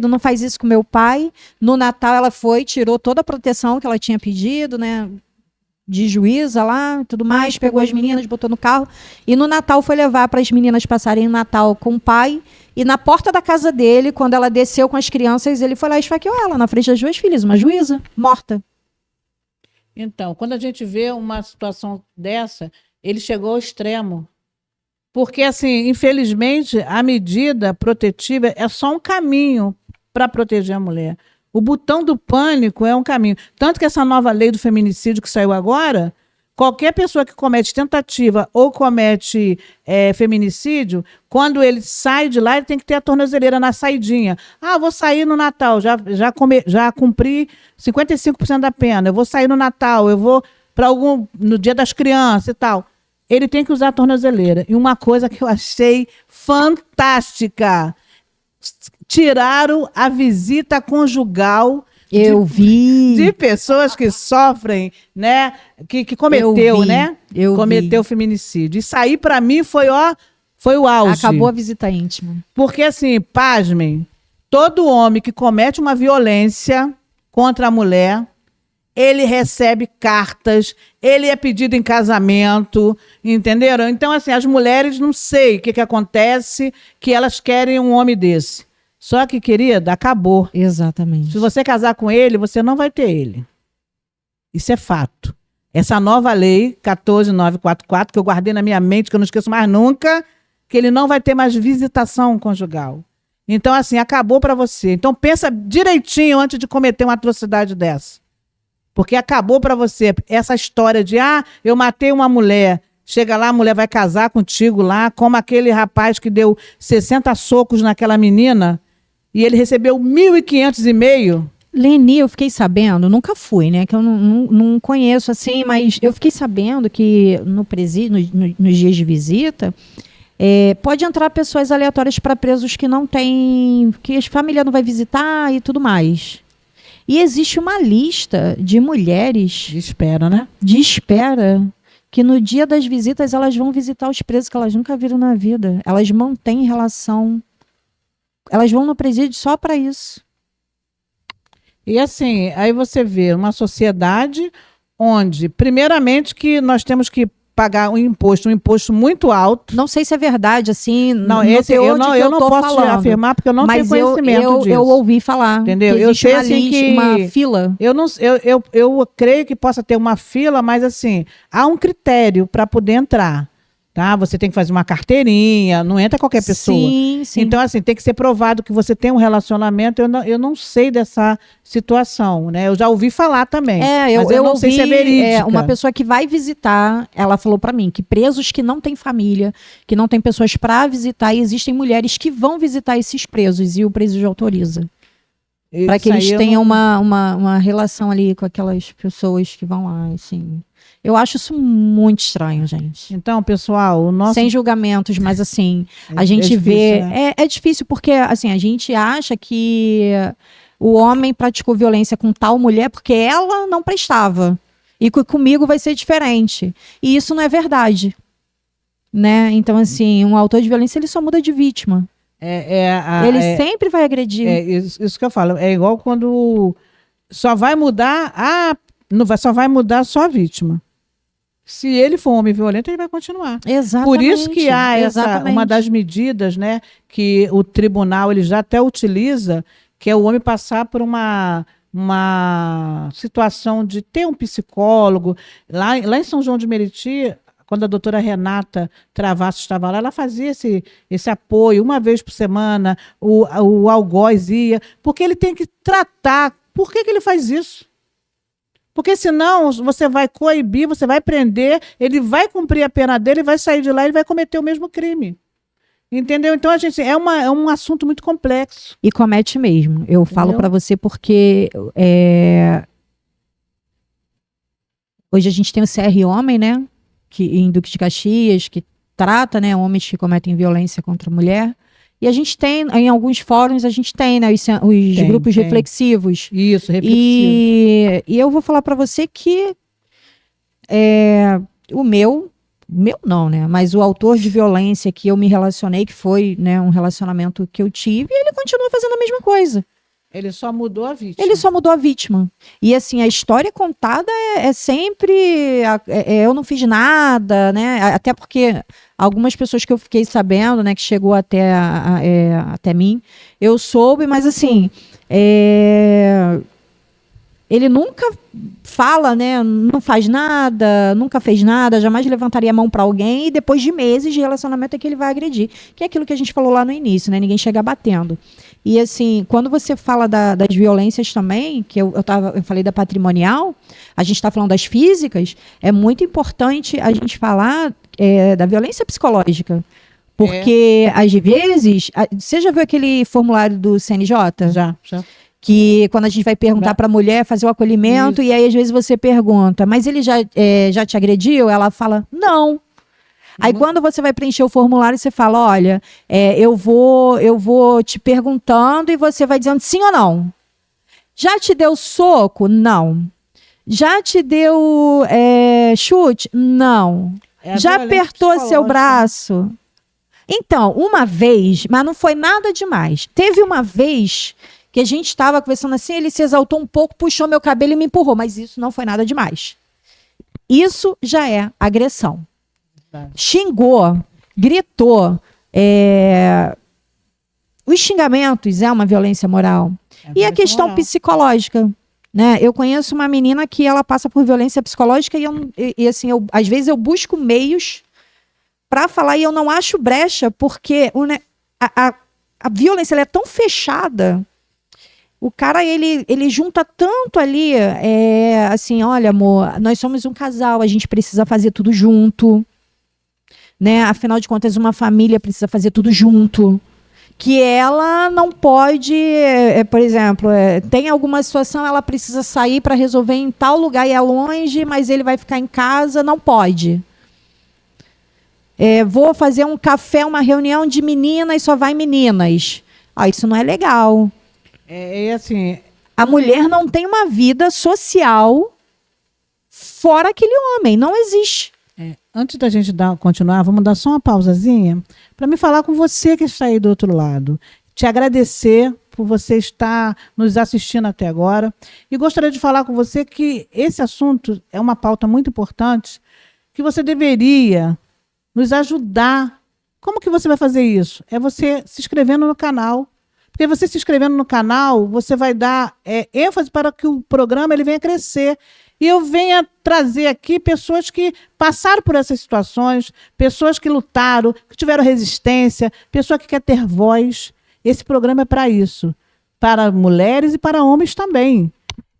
não faz isso com meu pai. No Natal ela tirou toda a proteção que ela tinha pedido, né, de juíza lá e tudo mais, pegou as meninas, botou no carro. E no Natal foi levar para as meninas passarem o Natal com o pai. E na porta da casa dele, quando ela desceu com as crianças, ele foi lá e esfaqueou ela na frente das 2 filhas, uma juíza, morta. Então, quando a gente vê uma situação dessa, ele chegou ao extremo. Porque, assim, infelizmente, a medida protetiva é só um caminho para proteger a mulher. O botão do pânico é um caminho. Tanto que essa nova lei do feminicídio que saiu agora, qualquer pessoa que comete tentativa ou comete feminicídio, quando ele sai de lá, ele tem que ter a tornozeleira na saidinha. Ah, vou sair no Natal, já cumpri 55% da pena. Eu vou sair no Natal, eu vou para no Dia das Crianças e tal. ele tem que usar a tornozeleira. E uma coisa que eu achei fantástica, tiraram a visita conjugal Eu vi. de pessoas que sofrem, né, que cometeu, Eu vi, né, eu cometeu feminicídio. Isso aí para mim foi o auge. Acabou a visita íntima. Porque assim, pasmem, todo homem que comete uma violência contra a mulher, ele recebe cartas, ele é pedido em casamento, entenderam? Então, assim, as mulheres, não sei o que acontece, que elas querem um homem desse. Só que, querida, acabou. Exatamente. Se você casar com ele, você não vai ter ele. Isso é fato. Essa nova lei, 14944, que eu guardei na minha mente, que eu não esqueço mais nunca, que ele não vai ter mais visitação conjugal. Então, assim, acabou para você. Então, pensa direitinho antes de cometer uma atrocidade dessa. Porque acabou para você essa história de, eu matei uma mulher, chega lá, a mulher vai casar contigo lá, como aquele rapaz que deu 60 socos naquela menina e ele recebeu 1.500 e meio. Leni, eu fiquei sabendo, nunca fui, né? Que eu não conheço assim, mas eu fiquei sabendo que no presídio, nos dias de visita, pode entrar pessoas aleatórias para presos que não têm, que a família não vai visitar e tudo mais. E existe uma lista de mulheres De espera, né? de espera que no dia das visitas elas vão visitar os presos que elas nunca viram na vida. Elas mantêm relação. Elas vão no presídio só para isso. E assim, aí você vê uma sociedade onde, primeiramente, que nós temos que pagar um imposto muito alto. Não sei se é verdade, assim, Não, no esse teor eu de não, que eu não tô posso falando. afirmar porque eu não Mas tenho conhecimento disso. eu ouvi falar. Entendeu? Que Eu existe sei uma assim lista, que uma fila. eu creio que possa ter uma fila, mas assim, há um critério para poder entrar. Tá? Você tem que fazer uma carteirinha, não entra qualquer pessoa. Sim, sim. Então, assim, tem que ser provado que você tem um relacionamento. Eu não sei dessa situação, né? Eu já ouvi falar também. Mas eu não ouvi, sei se é verídica. uma pessoa que vai visitar, ela falou pra mim que presos que não têm família, que não têm pessoas pra visitar, e existem mulheres que vão visitar esses presos e o presídio autoriza. Para que Isso eles aí eu tenham não- uma relação ali com aquelas pessoas que vão lá, assim. Eu acho isso muito estranho, gente. Então, pessoal, o nosso... Sem julgamentos, mas assim, a É gente difícil, vê. né? É difícil porque, assim, a gente acha que o homem praticou violência com tal mulher porque ela não prestava. E comigo vai ser diferente. E isso não é verdade. Né? Então, assim, um autor de violência, ele só muda de vítima. Ele sempre vai agredir. Isso que eu falo. É igual quando só vai mudar só vai mudar só a vítima. Se ele for um homem violento, ele vai continuar. Exatamente. Por isso que há exatamente. uma das medidas, né, que o tribunal ele já até utiliza, que é o homem passar por uma situação de ter um psicólogo. Lá em São João de Meriti, quando a doutora Renata Travasso estava lá, ela fazia esse apoio uma vez por semana, o algoz ia, porque ele tem que tratar. Por que ele faz isso? Porque senão você vai coibir, você vai prender, ele vai cumprir a pena dele, vai sair de lá e ele vai cometer o mesmo crime. Entendeu? Então, a gente, é um assunto muito complexo. E comete mesmo. Eu falo Entendeu? para você porque hoje a gente tem o CR Homem, né? Que, em Duque de Caxias, que trata, né, homens que cometem violência contra a mulher. E a gente tem, em alguns fóruns, a gente tem, né, os grupos tem. reflexivos. Isso, reflexivo. E eu vou falar para você que o meu não, né? Mas o autor de violência que eu me relacionei, que foi, né, um relacionamento que eu tive, ele continua fazendo a mesma coisa. Ele só mudou a vítima. Ele só mudou a vítima. E assim, a história contada é sempre eu não fiz nada, né? Até porque algumas pessoas que eu fiquei sabendo, né, que chegou até mim, eu soube, mas assim, ele nunca fala, né? Não faz nada, nunca fez nada, jamais levantaria a mão para alguém e depois de meses de relacionamento é que ele vai agredir. Que é aquilo que a gente falou lá no início, né? Ninguém chega batendo. E assim, quando você fala das violências também, que eu falei da patrimonial, a gente está falando das físicas, é muito importante a gente falar da violência psicológica. Porque, às vezes, você já viu aquele formulário do CNJ? Já. Que quando a gente vai perguntar para a mulher fazer o acolhimento, Isso. e aí às vezes você pergunta, mas ele já te agrediu? Ela fala, não. Aí quando você vai preencher o formulário, você fala, olha, eu vou te perguntando e você vai dizendo sim ou não. Já te deu soco? Não. Já te deu chute? Não. Já apertou seu braço? Então, uma vez, mas não foi nada demais. Teve uma vez que a gente estava conversando assim, ele se exaltou um pouco, puxou meu cabelo e me empurrou, mas isso não foi nada demais. Isso já é agressão. Xingou, gritou. Os xingamentos é uma violência moral. E a questão psicológica. Né? Eu conheço uma menina que ela passa por violência psicológica e assim, às vezes eu busco meios para falar e eu não acho brecha, porque a violência ela é tão fechada. O cara, ele junta tanto ali, assim, olha, amor, nós somos um casal, a gente precisa fazer tudo junto. Né? Afinal de contas, uma família precisa fazer tudo junto. Que ela não pode, por exemplo, tem alguma situação, ela precisa sair para resolver em tal lugar e é longe, mas ele vai ficar em casa, não pode. Vou fazer um café, uma reunião de meninas, só vai meninas. Isso não é legal. Assim, a mulher não tem uma vida social fora aquele homem, não existe. Antes da gente continuar, vamos dar só uma pausazinha para me falar com você que está aí do outro lado. Te agradecer por você estar nos assistindo até agora. E gostaria de falar com você que esse assunto é uma pauta muito importante, que você deveria nos ajudar. Como que você vai fazer isso? É você se inscrevendo no canal. Porque você se inscrevendo no canal, você vai dar ênfase para que o programa ele venha crescer. E eu venha trazer aqui pessoas que passaram por essas situações, pessoas que lutaram, que tiveram resistência, pessoa que quer ter voz. Esse programa é para isso, para mulheres e para homens também.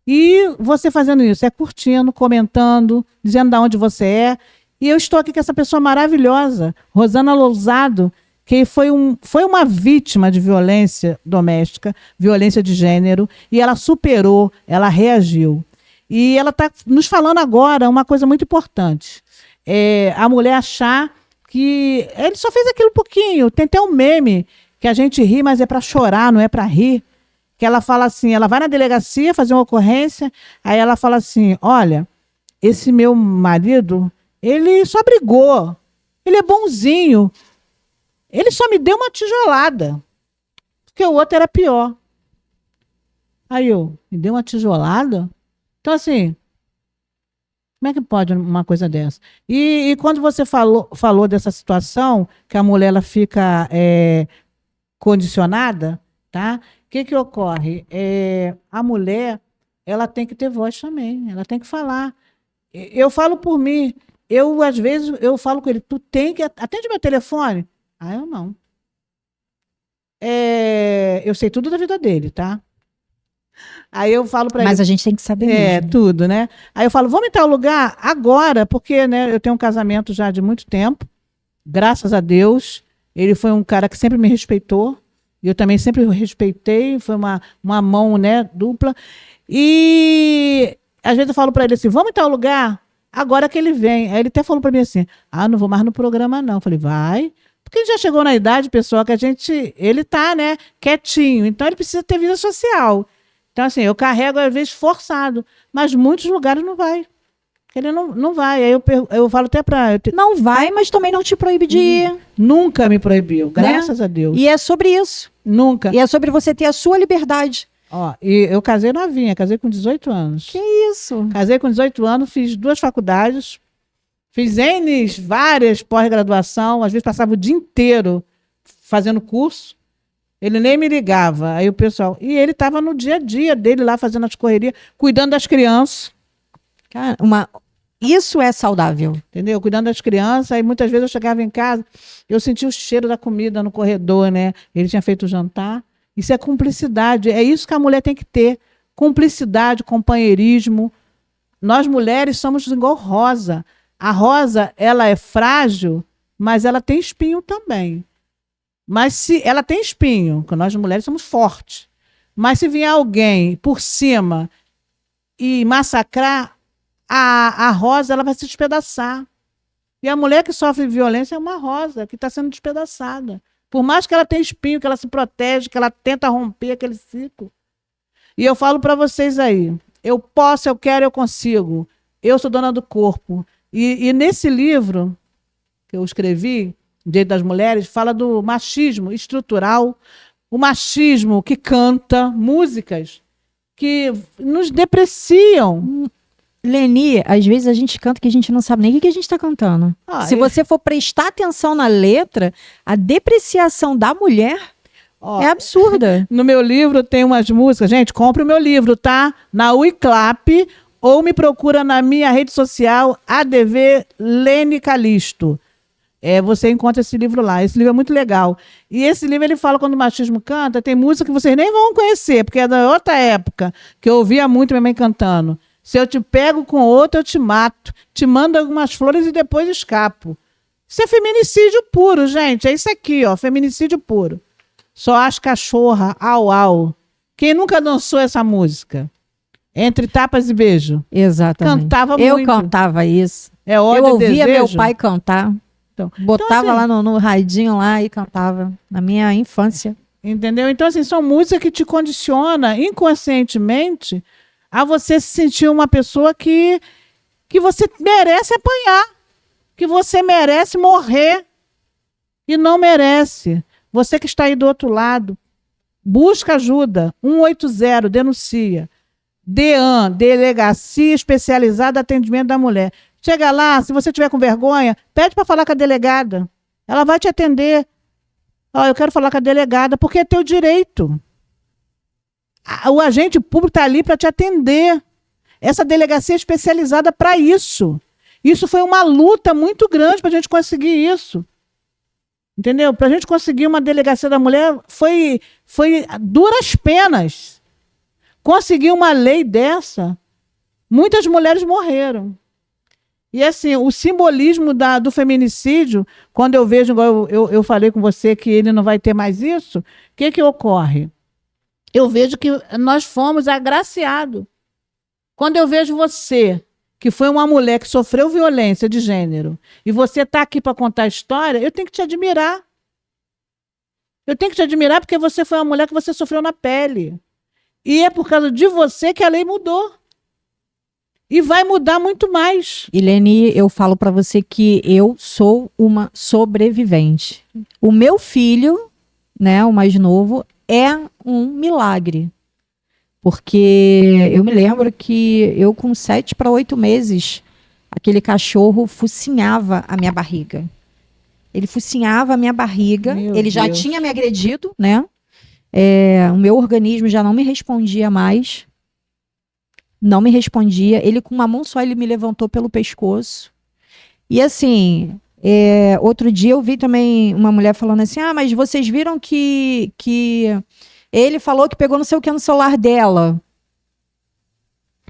E você fazendo isso, curtindo, comentando, dizendo de onde você é. E eu estou aqui com essa pessoa maravilhosa, Rosana Lousado, que foi uma vítima de violência doméstica, violência de gênero, e ela superou, ela reagiu. E ela está nos falando agora uma coisa muito importante. A mulher achar que ele só fez aquilo um pouquinho. Tem até um meme que a gente ri, mas é para chorar, não é para rir. Que ela fala assim, ela vai na delegacia fazer uma ocorrência, aí ela fala assim, olha, esse meu marido, ele só brigou, ele é bonzinho, ele só me deu uma tijolada, porque o outro era pior. Aí me deu uma tijolada? Então, assim, como é que pode uma coisa dessa? E quando você falou dessa situação, que a mulher ela fica condicionada, tá? O que ocorre? A mulher ela tem que ter voz também, ela tem que falar. Eu falo por mim, às vezes, eu falo com ele, tu tem que... Atende meu telefone? Eu não. Eu sei tudo da vida dele, tá? Aí eu falo para ele... Mas a gente tem que saber mesmo. Tudo, né? Aí eu falo, vamos em tal lugar agora, porque né, eu tenho um casamento já de muito tempo, graças a Deus. Ele foi um cara que sempre me respeitou, e eu também sempre o respeitei, foi uma mão, né, dupla. E às vezes eu falo para ele assim, vamos em tal lugar, agora que ele vem. Aí ele até falou para mim assim, não vou mais no programa não. Eu falei, vai... Porque ele já chegou na idade, pessoal, que ele tá, né, quietinho, então ele precisa ter vida social. Então, assim, eu carrego, às vezes, forçado, mas muitos lugares não vai. Ele não vai. Aí eu falo até para... Não vai, mas também não te proíbe de ir. Nunca me proibiu, graças a Deus. E é sobre isso. Nunca. E é sobre você ter a sua liberdade. E eu casei novinha, casei com 18 anos. Que isso? Casei com 18 anos, fiz 2 faculdades, fiz várias pós-graduação, às vezes passava o dia inteiro fazendo curso. Ele nem me ligava. Aí o pessoal... E ele estava no dia a dia dele lá, fazendo as correrias, cuidando das crianças. Cara, isso é saudável. Entendeu? Cuidando das crianças. Aí muitas vezes eu chegava em casa, eu sentia o cheiro da comida no corredor, né? Ele tinha feito o jantar. Isso é cumplicidade. É isso que a mulher tem que ter. Cumplicidade, companheirismo. Nós mulheres somos igual rosa. A rosa, ela é frágil, mas ela tem espinho também. Mas se ela tem espinho, porque nós mulheres somos fortes. Mas se vier alguém por cima e massacrar, a rosa ela vai se despedaçar. E a mulher que sofre violência é uma rosa, que está sendo despedaçada. Por mais que ela tenha espinho, que ela se protege, que ela tenta romper aquele ciclo. E eu falo para vocês aí, eu posso, eu quero, eu consigo. Eu sou dona do corpo. E nesse livro que eu escrevi, Direito das Mulheres, fala do machismo estrutural, o machismo que canta músicas que nos depreciam. Leni, às vezes a gente canta que a gente não sabe nem o que a gente está cantando. Se você for prestar atenção na letra, a depreciação da mulher é absurda. No meu livro tem umas músicas. Gente, compre o meu livro, tá? Na Uiclap ou me procura na minha rede social, ADV Lene Calisto. Você encontra esse livro lá. Esse livro é muito legal. E esse livro, ele fala quando o machismo canta, tem música que vocês nem vão conhecer, porque é da outra época, que eu ouvia muito minha mãe cantando. Se eu te pego com outro, eu te mato. Te mando algumas flores e depois escapo. Isso é feminicídio puro, gente. É isso aqui, ó, feminicídio puro. Só as cachorra, au, au. Quem nunca dançou essa música? Entre tapas e beijo. Exatamente. Cantava eu muito. cantava isso. É ódio eu ouvia e desejo. meu pai cantar. Botava assim, lá no radinho lá e cantava. Na minha infância. Entendeu? Então, assim, são músicas que te condicionam inconscientemente a você se sentir uma pessoa que você merece apanhar, que você merece morrer e não merece. Você que está aí do outro lado, busca ajuda, 180, denuncia. DEAN, Delegacia Especializada de Atendimento da Mulher. Chega lá, se você tiver com vergonha, pede para falar com a delegada. Ela vai te atender. Eu quero falar com a delegada, porque é teu direito. O agente público está ali para te atender. Essa delegacia é especializada para isso. Isso foi uma luta muito grande para a gente conseguir isso. Entendeu? Para a gente conseguir uma delegacia da mulher, foi duras penas. Conseguir uma lei dessa, muitas mulheres morreram. E assim, o simbolismo do feminicídio, quando eu vejo, igual eu falei com você que ele não vai ter mais isso, o que ocorre? Eu vejo que nós fomos agraciados. Quando eu vejo você, que foi uma mulher que sofreu violência de gênero, e você está aqui para contar a história, eu tenho que te admirar. Eu tenho que te admirar porque você foi uma mulher que você sofreu na pele. E é por causa de você que a lei mudou. E vai mudar muito mais. E Leni, eu falo para você que eu sou uma sobrevivente. O meu filho, né, o mais novo, é um milagre. Porque eu me lembro que eu com 7 para 8 meses, aquele cachorro focinhava a minha barriga. Ele focinhava a minha barriga, ele já tinha me agredido, né? O meu organismo já não me respondia mais. Não me respondia. Ele com uma mão só, ele me levantou pelo pescoço. E assim, outro dia eu vi também uma mulher falando assim, mas vocês viram que ele falou que pegou não sei o que no celular dela.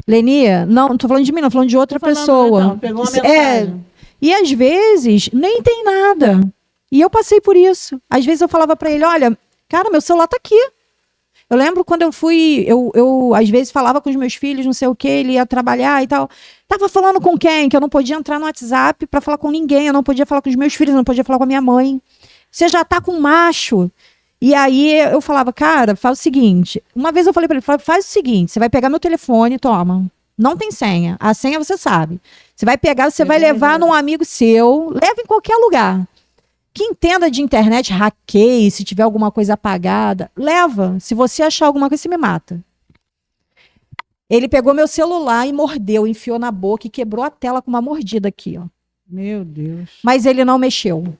Leni, não tô falando de mim, não, tô falando de outra pessoa. Então, pegou uma mensagem. E às vezes nem tem nada. E eu passei por isso. Às vezes eu falava para ele, olha, cara, meu celular tá aqui. Eu lembro quando eu fui, eu às vezes falava com os meus filhos, não sei o que, ele ia trabalhar e tal. Tava falando com quem? Que eu não podia entrar no WhatsApp para falar com ninguém, eu não podia falar com os meus filhos, eu não podia falar com a minha mãe. Você já tá com um macho. E aí eu falava, cara, faz o seguinte. Uma vez eu falei para ele, faz o seguinte, você vai pegar meu telefone, toma. Não tem senha. A senha você sabe. Você vai pegar, você vai levar num amigo seu, leva em qualquer lugar. Que entenda de internet, hackeie, se tiver alguma coisa apagada, leva. Se você achar alguma coisa, você me mata. Ele pegou meu celular e mordeu, enfiou na boca e quebrou a tela com uma mordida aqui, ó. Meu Deus. Mas ele não mexeu.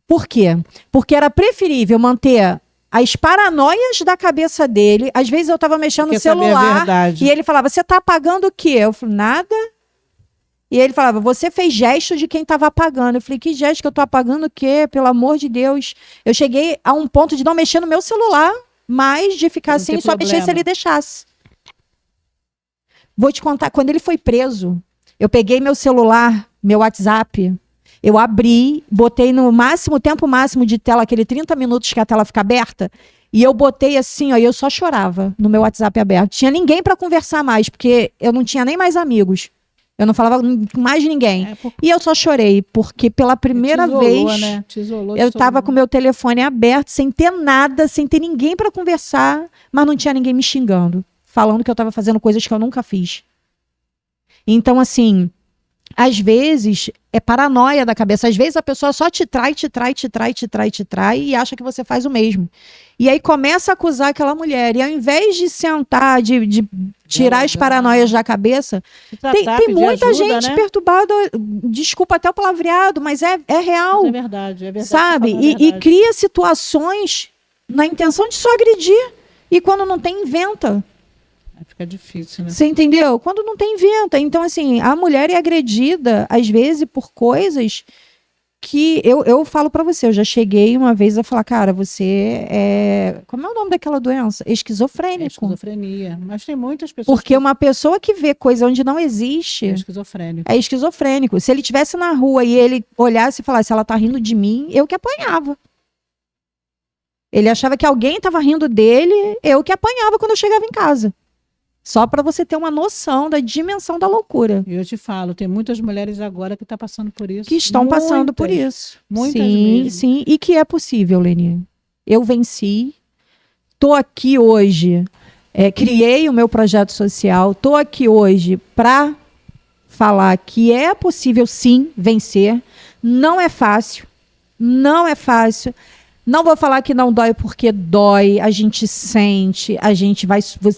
Por quê? Porque era preferível manter as paranoias da cabeça dele. Às vezes eu tava mexendo no celular e ele falava, você tá apagando o quê? Eu falei, nada. E ele falava, você fez gesto de quem estava apagando. Eu falei, que gesto que eu tô apagando o quê? Pelo amor de Deus. Eu cheguei a um ponto de não mexer no meu celular, mas de ficar assim, só mexer se ele deixasse. Vou te contar, quando ele foi preso, eu peguei meu celular, meu WhatsApp, eu abri, botei no tempo máximo de tela, aquele 30 minutos que a tela fica aberta, e eu botei assim, ó, e eu só chorava no meu WhatsApp aberto. Tinha ninguém para conversar mais, porque eu não tinha nem mais amigos. Eu não falava com mais ninguém. E eu só chorei, porque pela primeira vez né? Te isolou, eu estava com meu telefone aberto, sem ter nada, sem ter ninguém para conversar, mas não tinha ninguém me xingando, falando que eu estava fazendo coisas que eu nunca fiz. Então, assim, às vezes é paranoia da cabeça. Às vezes a pessoa só te trai e acha que você faz o mesmo. E aí começa a acusar aquela mulher. E ao invés de sentar, de tirar as paranoias da cabeça, tem muita ajuda, gente né? perturbada. Desculpa até o palavreado, mas é real. Mas é verdade. Sabe? E cria situações na intenção de só agredir. E quando não tem, inventa. Fica difícil, né? Você entendeu? Quando não tem, inventa. Então, assim, a mulher é agredida, às vezes, por coisas que eu falo pra você. Eu já cheguei uma vez a falar, cara, você é... Como é o nome daquela doença? Esquizofrênico. É esquizofrenia. Mas tem muitas pessoas... Porque uma pessoa que vê coisa onde não existe... É esquizofrênico. É esquizofrênico. Se ele estivesse na rua e ele olhasse e falasse, ela tá rindo de mim, eu que apanhava. Ele achava que alguém tava rindo dele, eu que apanhava quando eu chegava em casa. Só para você ter uma noção da dimensão da loucura. Eu te falo, tem muitas mulheres agora que estão passando por isso. Que estão passando por isso. Muitas sim, mesmo. Sim, e que é possível, Leni. Eu venci, tô aqui hoje, criei o meu projeto social, tô aqui hoje para falar que é possível, sim, vencer. Não é fácil, não é fácil. Não vou falar que não dói, porque dói, a gente sente,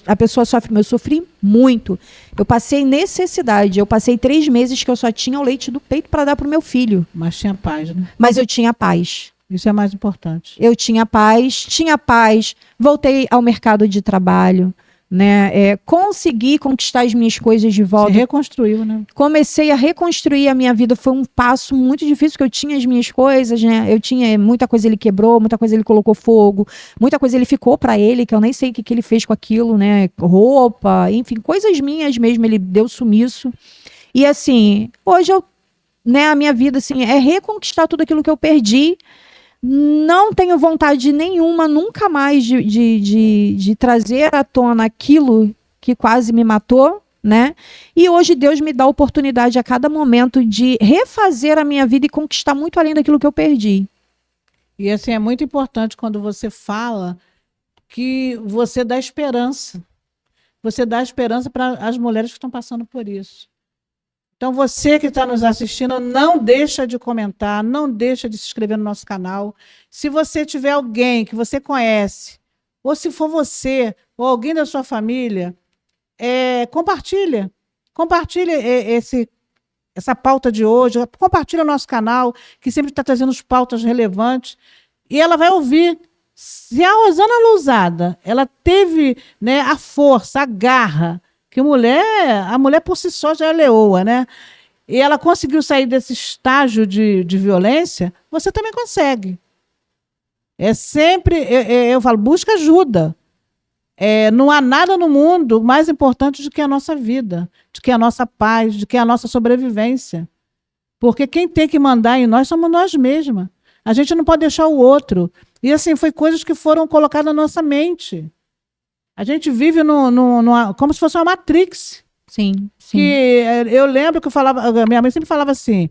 a pessoa sofre, eu sofri muito. Eu passei necessidade, eu passei 3 meses que eu só tinha o leite do peito para dar pro meu filho. Mas tinha paz, né? Mas eu tinha paz. Isso é mais importante. Eu tinha paz, voltei ao mercado de trabalho, né? Consegui conquistar as minhas coisas de volta. Você reconstruiu, né? Comecei a reconstruir a minha vida. Foi um passo muito difícil, porque eu tinha as minhas coisas, né? Eu tinha muita coisa, ele quebrou, muita coisa ele colocou fogo, muita coisa ele ficou pra ele, que eu nem sei o que ele fez com aquilo, né? Roupa, enfim, coisas minhas mesmo, ele deu sumiço. E assim, hoje a minha vida assim, é reconquistar tudo aquilo que eu perdi. Não tenho vontade nenhuma, nunca mais, de trazer à tona aquilo que quase me matou, né? E hoje Deus me dá a oportunidade a cada momento de refazer a minha vida e conquistar muito além daquilo que eu perdi. E assim, é muito importante quando você fala que você dá esperança. Você dá esperança para as mulheres que estão passando por isso. Então, você que está nos assistindo, não deixa de comentar, não deixa de se inscrever no nosso canal. Se você tiver alguém que você conhece, ou se for você, ou alguém da sua família, compartilha. Compartilha essa pauta de hoje, compartilha o nosso canal, que sempre está trazendo as pautas relevantes, e ela vai ouvir. Se a Rosana Lousada, ela teve, né, a força, a garra, que a mulher por si só já é leoa, né? E ela conseguiu sair desse estágio de violência, você também consegue. É sempre, eu falo, busca ajuda. Não há nada no mundo mais importante do que a nossa vida, do que a nossa paz, do que a nossa sobrevivência. Porque quem tem que mandar em nós somos nós mesmas. A gente não pode deixar o outro. E assim, foi coisas que foram colocadas na nossa mente. A gente vive como se fosse uma Matrix. Sim. Que eu lembro que minha mãe sempre falava assim,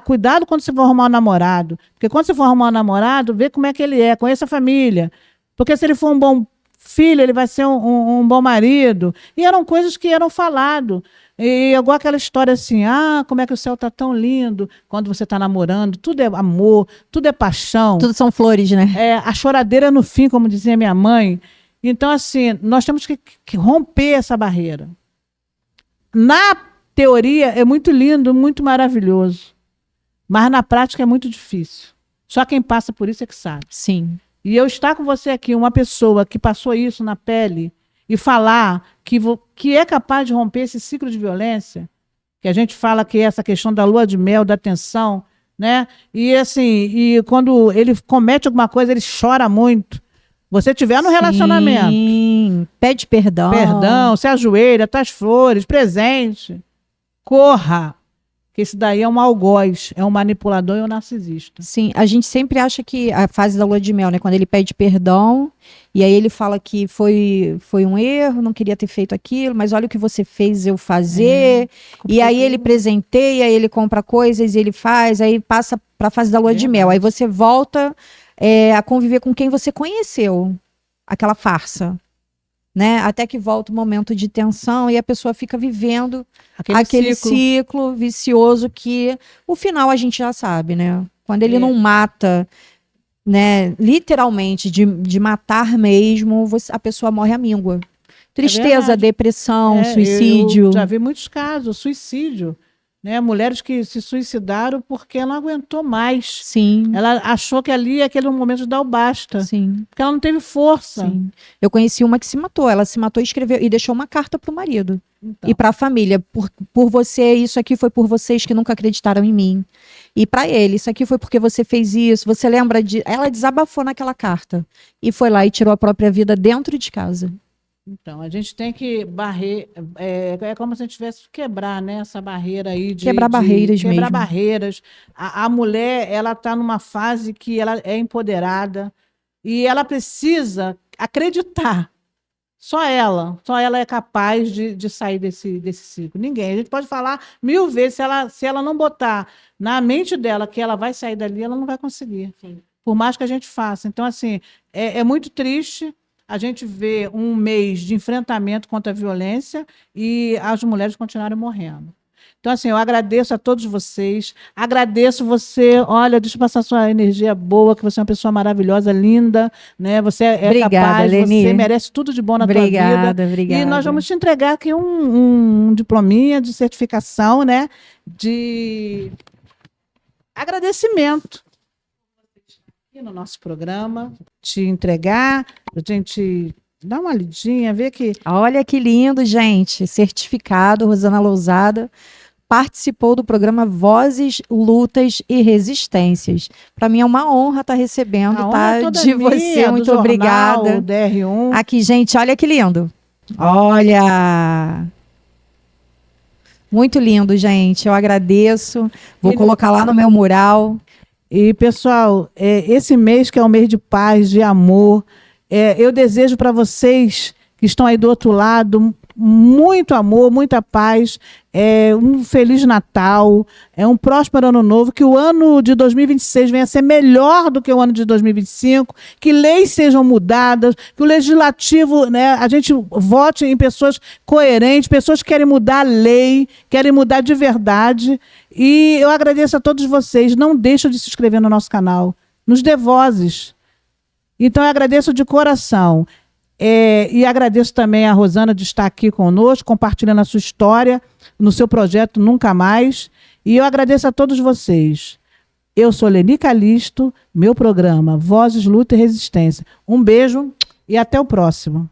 cuidado quando você for arrumar um namorado. Porque quando você for arrumar um namorado, vê como é que ele é, conheça a família. Porque se ele for um bom filho, ele vai ser um bom marido. E eram coisas que eram faladas. E igual aquela história assim, como é que o céu está tão lindo quando você está namorando, tudo é amor, tudo é paixão. Tudo são flores, né? A choradeira no fim, como dizia minha mãe. Então, assim, nós temos que romper essa barreira. Na teoria é muito lindo, muito maravilhoso, mas na prática é muito difícil. Só quem passa por isso é que sabe. Sim. E eu estar com você aqui, uma pessoa que passou isso na pele, e falar que é capaz de romper esse ciclo de violência, que a gente fala que é essa questão da lua de mel, da tensão, né? E assim, quando ele comete alguma coisa, ele chora muito. Você estiver no relacionamento. Sim, pede perdão. Perdão, se ajoelha, traz flores, presente. Corra. que esse daí é um algoz, é um manipulador e um narcisista. Sim, a gente sempre acha que a fase da lua de mel, né? Quando ele pede perdão, e aí ele fala que foi um erro, não queria ter feito aquilo, mas olha o que você fez eu fazer. E aí ele presenteia, ele compra coisas, ele faz, aí passa para a fase da lua de mel. Aí você volta a conviver com quem você conheceu, aquela farsa. Né? Até que volta o momento de tensão e a pessoa fica vivendo aquele ciclo vicioso que o final a gente já sabe, né? Quando ele não mata, né, literalmente de matar mesmo, a pessoa morre à míngua. Tristeza, depressão, suicídio. Eu já vi muitos casos, suicídio. Né, mulheres que se suicidaram porque ela não aguentou mais. Sim. Ela achou que ali aquele momento de dar o basta. Sim. Porque ela não teve força. Sim. Eu conheci uma que se matou. Ela se matou e escreveu e deixou uma carta para o marido e para a família. Por você, isso aqui foi por vocês que nunca acreditaram em mim. E para ele, isso aqui foi porque você fez isso. Você lembra de? Ela desabafou naquela carta e foi lá e tirou a própria vida dentro de casa. Então, a gente tem que é como se a gente tivesse que quebrar, né, essa barreira aí. Quebrar barreiras mesmo. Quebrar barreiras. A mulher, ela está numa fase que ela é empoderada e ela precisa acreditar. Só ela é capaz de sair desse ciclo. Ninguém. A gente pode falar 1000 vezes, se ela não botar na mente dela que ela vai sair dali, ela não vai conseguir. Sim. Por mais que a gente faça. Então, assim, é muito triste a gente vê um mês de enfrentamento contra a violência e as mulheres continuarem morrendo. Então, assim, eu agradeço a todos vocês, agradeço você, olha, deixa eu passar sua energia boa, que você é uma pessoa maravilhosa, linda, né? Você é obrigada, capaz, Leni. você merece tudo de bom na tua vida. Obrigada. E nós vamos te entregar aqui um diplominha de certificação, né? De agradecimento. No nosso programa, te entregar, a gente dá uma lidinha, ver que... Olha que lindo, gente, certificado, Rosana Lousada participou do programa Vozes, Lutas e Resistências. Para mim é uma honra estar recebendo, tá? De você, muito obrigada. DR1. Aqui, gente, olha que lindo. Olha... Muito lindo, gente, eu agradeço. Vou colocar lá no meu mural. E, pessoal, esse mês que é um mês de paz, de amor, eu desejo para vocês que estão aí do outro lado muito amor, muita paz, um Feliz Natal, um próspero Ano Novo, que o ano de 2026 venha a ser melhor do que o ano de 2025, que leis sejam mudadas, que o Legislativo, né, a gente vote em pessoas coerentes, pessoas que querem mudar a lei, querem mudar de verdade. E eu agradeço a todos vocês. Não deixem de se inscrever no nosso canal. Nos dê vozes. Então, eu agradeço de coração. E agradeço também a Rosana de estar aqui conosco, compartilhando a sua história no seu projeto Nunca Mais. E eu agradeço a todos vocês. Eu sou Leni Calisto, meu programa Vozes, Luta e Resistência. Um beijo e até o próximo.